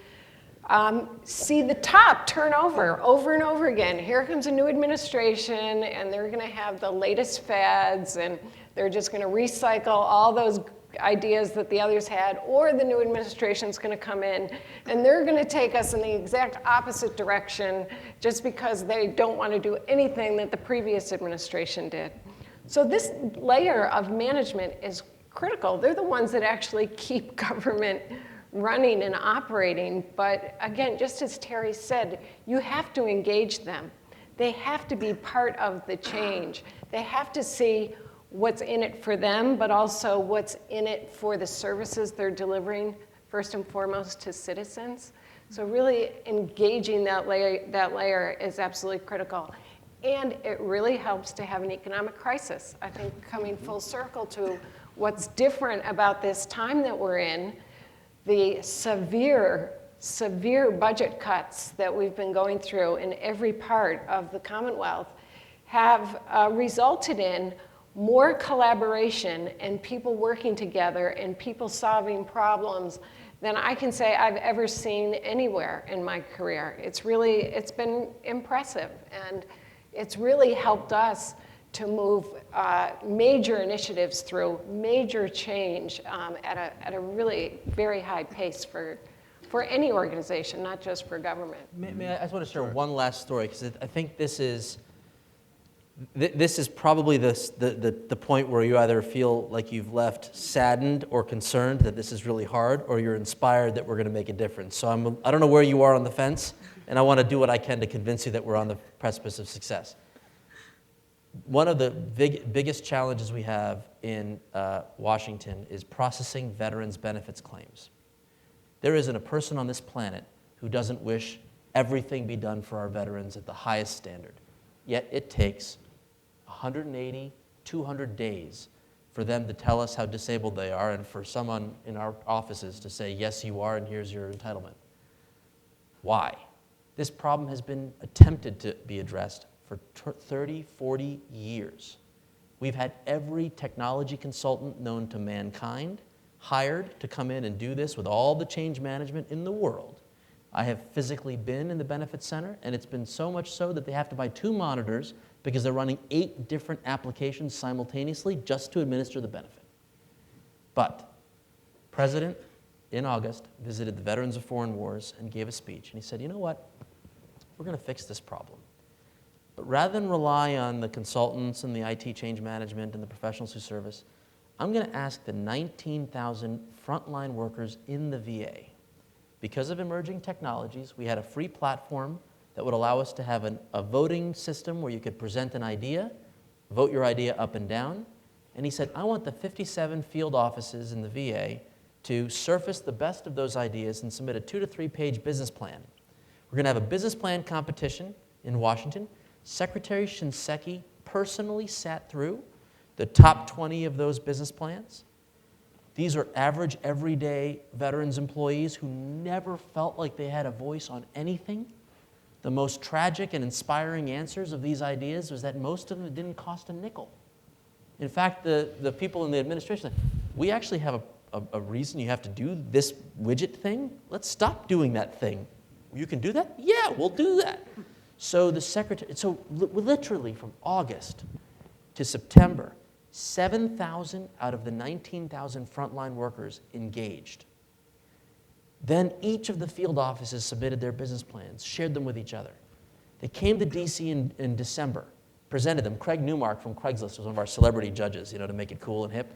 Speaker 3: see the top turn over and over again. Here comes a new administration, and they're going to have the latest fads, and they're just going to recycle all those ideas that the others had, or the new administration's going to come in, and they're going to take us in the exact opposite direction just because they don't want to do anything that the previous administration did. So this layer of management is critical. They're the ones that actually keep government running and operating. But again, just as Terry said, you have to engage them. They have to be part of the change. They have to see what's in it for them, but also what's in it for the services they're delivering, first and foremost, to citizens. So really engaging that layer is absolutely critical. And it really helps to have an economic crisis. I think coming full circle to what's different about this time that we're in, the severe budget cuts that we've been going through in every part of the Commonwealth have resulted in more collaboration and people working together and people solving problems than I can say I've ever seen anywhere in my career. It's been impressive, and it's really helped us to move major initiatives through, major change at a really very high pace for any organization, not just for government.
Speaker 2: May I just want to share one last story, because I think this is probably the point where you either feel like you've left saddened or concerned that this is really hard, or you're inspired that we're going to make a difference. So I don't know where you are on the fence, and I want to do what I can to convince you that we're on the precipice of success. One of the biggest challenges we have in Washington is processing veterans' benefits claims. There isn't a person on this planet who doesn't wish everything be done for our veterans at the highest standard. Yet it takes 180, 200 days for them to tell us how disabled they are and for someone in our offices to say, yes, you are, and here's your entitlement. Why? This problem has been attempted to be addressed for 30, 40 years. We've had every technology consultant known to mankind hired to come in and do this with all the change management in the world. I have physically been in the benefit center, and it's been so much so that they have to buy 2 monitors because they're running 8 different applications simultaneously just to administer the benefit. But President, in August, visited the Veterans of Foreign Wars and gave a speech, and he said, you know what? We're going to fix this problem. But rather than rely on the consultants and the IT change management and the professionals who service, I'm going to ask the 19,000 frontline workers in the VA. Because of emerging technologies, we had a free platform that would allow us to have a voting system where you could present an idea, vote your idea up and down. And he said, I want the 57 field offices in the VA to surface the best of those ideas and submit a 2 to 3 page business plan. We're going to have a business plan competition in Washington. Secretary Shinseki personally sat through the top 20 of those business plans. These are average, everyday veterans employees who never felt like they had a voice on anything. The most tragic and inspiring answers of these ideas was that most of them didn't cost a nickel. In fact, the people in the administration said, we actually have a reason you have to do this widget thing. Let's stop doing that thing. You can do that? Yeah, we'll do that. So the secretary, literally from August to September, 7,000 out of the 19,000 frontline workers engaged. Then each of the field offices submitted their business plans, shared them with each other. They came to DC in December, presented them. Craig Newmark from Craigslist was one of our celebrity judges, to make it cool and hip.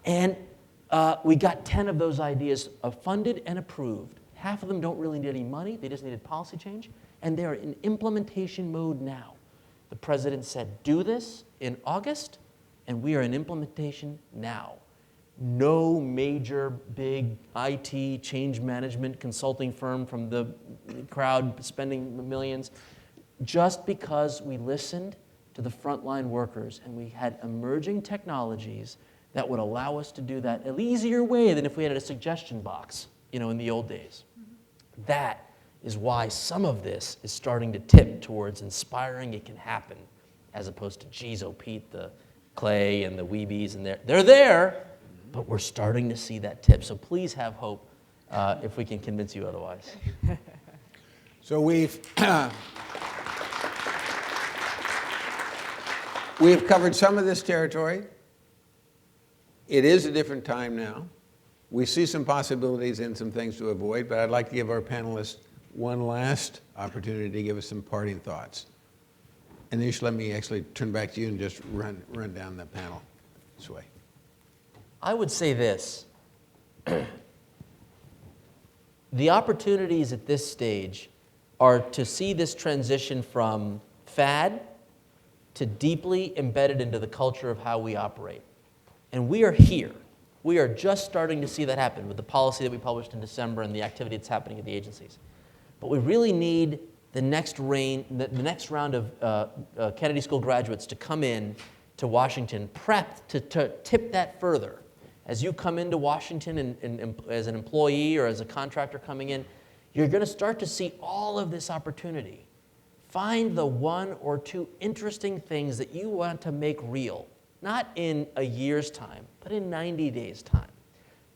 Speaker 2: And we got 10 of those ideas funded and approved. Half of them don't really need any money. They just needed policy change. And they're in implementation mode now. The president said, do this in August, and we are in implementation now. No major big IT change management consulting firm from the crowd spending millions, just because we listened to the frontline workers and we had emerging technologies that would allow us to do that an easier way than if we had a suggestion box, in the old days. That is why some of this is starting to tip towards inspiring it can happen, as opposed to, geez, oh, Pete, the Clay and the Weebies, and they're there, but we're starting to see that tip. So please have hope if we can convince you otherwise.
Speaker 1: So we've covered some of this territory. It is a different time now. We see some possibilities and some things to avoid, but I'd like to give our panelists one last opportunity to give us some parting thoughts. Anish, let me actually turn back to you and just run down the panel this way.
Speaker 2: I would say this. The opportunities at this stage are to see this transition from fad to deeply embedded into the culture of how we operate. And we are here. We are just starting to see that happen with the policy that we published in December and the activity that's happening at the agencies. But we really need the next round of Kennedy School graduates to come in to Washington, prepped to tip that further. As you come into Washington and as an employee or as a contractor coming in, you're going to start to see all of this opportunity. Find the 1 or 2 interesting things that you want to make real, not in a year's time, but in 90 days' time.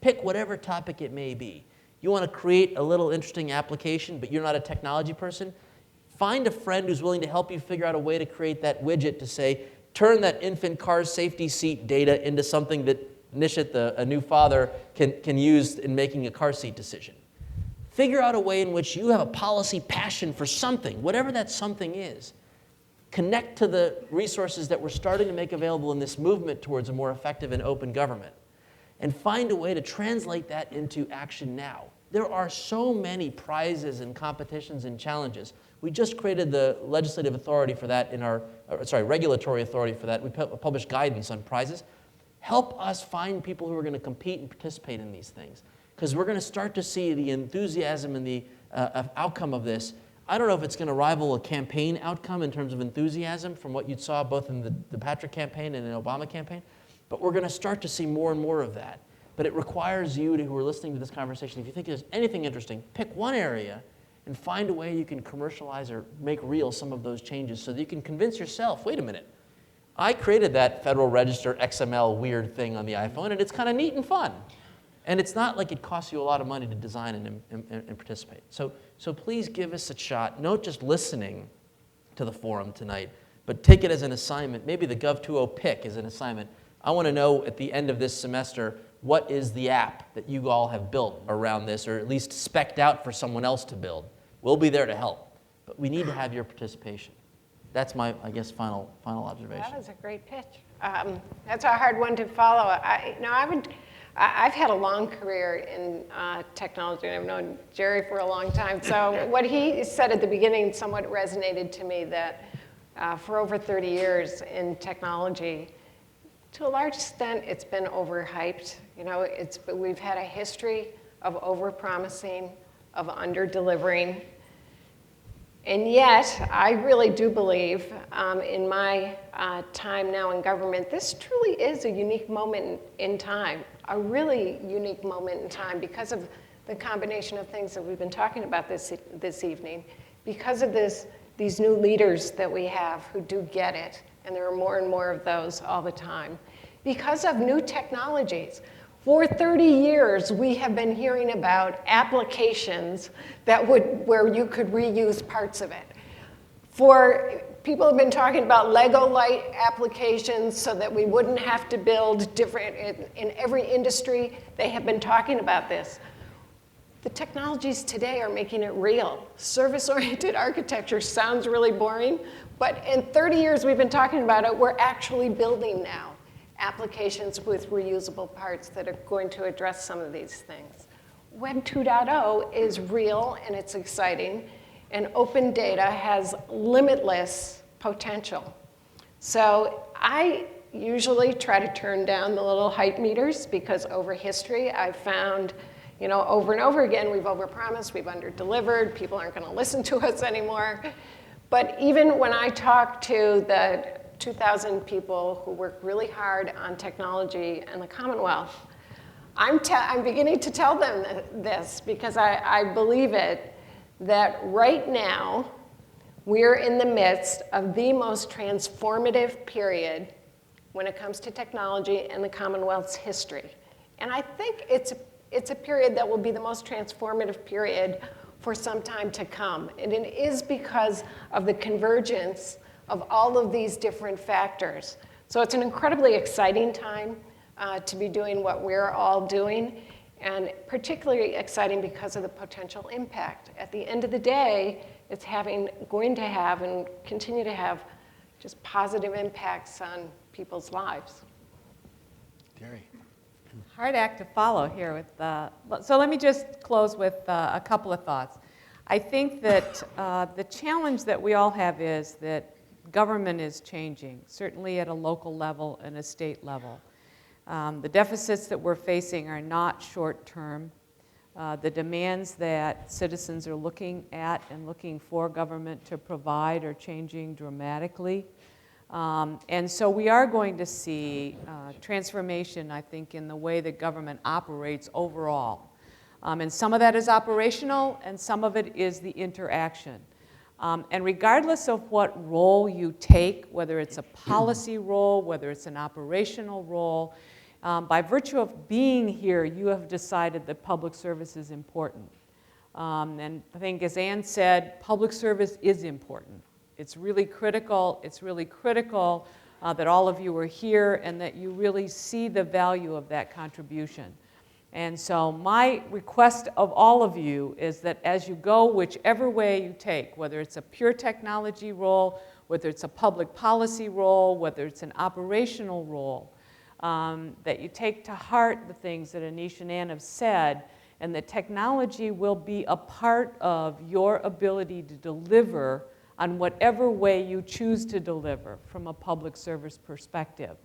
Speaker 2: Pick whatever topic it may be. You want to create a little interesting application, but you're not a technology person? Find a friend who's willing to help you figure out a way to create that widget to say, turn that infant car safety seat data into something that Nishit, a new father, can use in making a car seat decision. Figure out a way in which you have a policy passion for something, whatever that something is. Connect to the resources that we're starting to make available in this movement towards a more effective and open government. And find a way to translate that into action now. There are so many prizes and competitions and challenges. We just created the legislative authority for that regulatory authority for that. We published guidance on prizes. Help us find people who are going to compete and participate in these things. Because we're going to start to see the enthusiasm and the outcome of this. I don't know if it's going to rival a campaign outcome in terms of enthusiasm from what you saw both in the Patrick campaign and the Obama campaign, But we're going to start to see more and more of that. But it requires you who are listening to this conversation, if you think there's anything interesting, pick one area and find a way you can commercialize or make real some of those changes so that you can convince yourself, wait a minute, I created that Federal Register XML weird thing on the iPhone, and it's kind of neat and fun. And it's not like it costs you a lot of money to design and participate. So please give us a shot, not just listening to the forum tonight, but take it as an assignment. Maybe the Gov 2.0 pick is an assignment. I want to know at the end of this semester, what is the app that you all have built around this, or at least spec'd out for someone else to build? We'll be there to help, but we need to have your participation. That's my, I guess, final observation.
Speaker 3: That was a great pitch. That's a hard one to follow. I've had a long career in technology, and I've known Jerry for a long time. So what he said at the beginning somewhat resonated to me, that for over 30 years in technology, to a large extent, it's been overhyped. You know, we've had a history of overpromising, of under-delivering. And yet, I really do believe, in my time now in government, this truly is a unique moment in time, a really unique moment in time because of the combination of things that we've been talking about this evening, because of these new leaders that we have who do get it, and there are more and more of those all the time, because of new technologies. For 30 years, we have been hearing about applications where you could reuse parts of it. People have been talking about Lego-like applications so that we wouldn't have to build different, in every industry, they have been talking about this. The technologies today are making it real. Service-oriented architecture sounds really boring, but in 30 years we've been talking about it, we're actually building now applications with reusable parts that are going to address some of these things. Web 2.0 is real and it's exciting, and open data has limitless potential. So I usually try to turn down the little hype meters because over history I've found, you know, over and over again we've overpromised, we've underdelivered, people aren't going to listen to us anymore. But even when I talk to the 2,000 people who work really hard on technology in the Commonwealth, I'm beginning to tell them this because I believe it, that right now we're in the midst of the most transformative period when it comes to technology in the Commonwealth's history. And I think it's a period that will be the most transformative period for some time to come. And it is because of the convergence of all of these different factors. So it's an incredibly exciting time to be doing what we're all doing, and particularly exciting because of the potential impact. At the end of the day, it's going to have and continue to have just positive impacts on people's lives.
Speaker 1: Terry.
Speaker 4: Hard act to follow here with, so let me just close with a couple of thoughts. I think that the challenge that we all have is that government is changing, certainly at a local level and a state level. The deficits that we're facing are not short-term. The demands that citizens are looking at and looking for government to provide are changing dramatically. And so we are going to see transformation, I think, in the way that government operates overall. And some of that is operational, and some of it is the interaction. And regardless of what role you take, whether it's a policy role, whether it's an operational role, by virtue of being here, you have decided that public service is important. And I think, as Ann said, public service is important. It's really critical. It's really critical that all of you are here and that you really see the value of that contribution. And so my request of all of you is that as you go, whichever way you take, whether it's a pure technology role, whether it's a public policy role, whether it's an operational role, that you take to heart the things that Anish and Ann have said, and that technology will be a part of your ability to deliver on whatever way you choose to deliver from a public service perspective.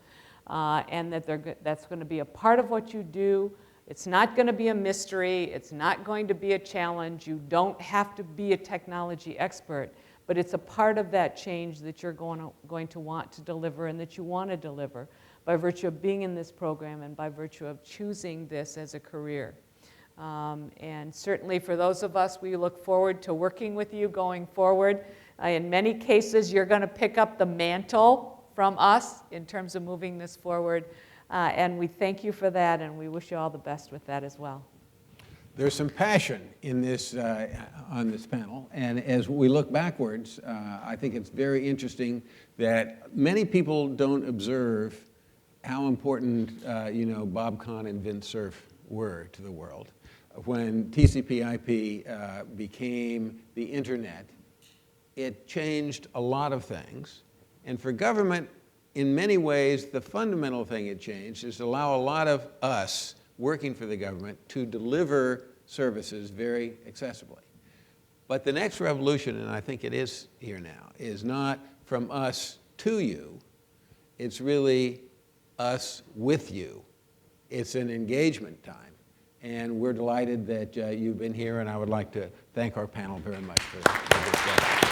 Speaker 4: And that that's going to be a part of what you do. It's not going to be a mystery. It's not going to be a challenge. You don't have to be a technology expert. but it's a part of that change that you're going to want to deliver and that you want to deliver by virtue of being in this program and by virtue of choosing this as a career. And certainly for those of us, we look forward to working with you going forward. In many cases, you're going to pick up the mantle from us in terms of moving this forward. And we thank you for that, and we wish you all the best with that as well.
Speaker 1: There's some passion in this, on this panel, and as we look backwards, I think it's very interesting that many people don't observe how important, Bob Kahn and Vint Cerf were to the world. When TCP/IP became the internet, it changed a lot of things, and for government, in many ways, the fundamental thing it changed is to allow a lot of us working for the government to deliver services very accessibly. But the next revolution, and I think it is here now, is not from us to you, it's really us with you. It's an engagement time. And we're delighted that you've been here, and I would like to thank our panel very much for this.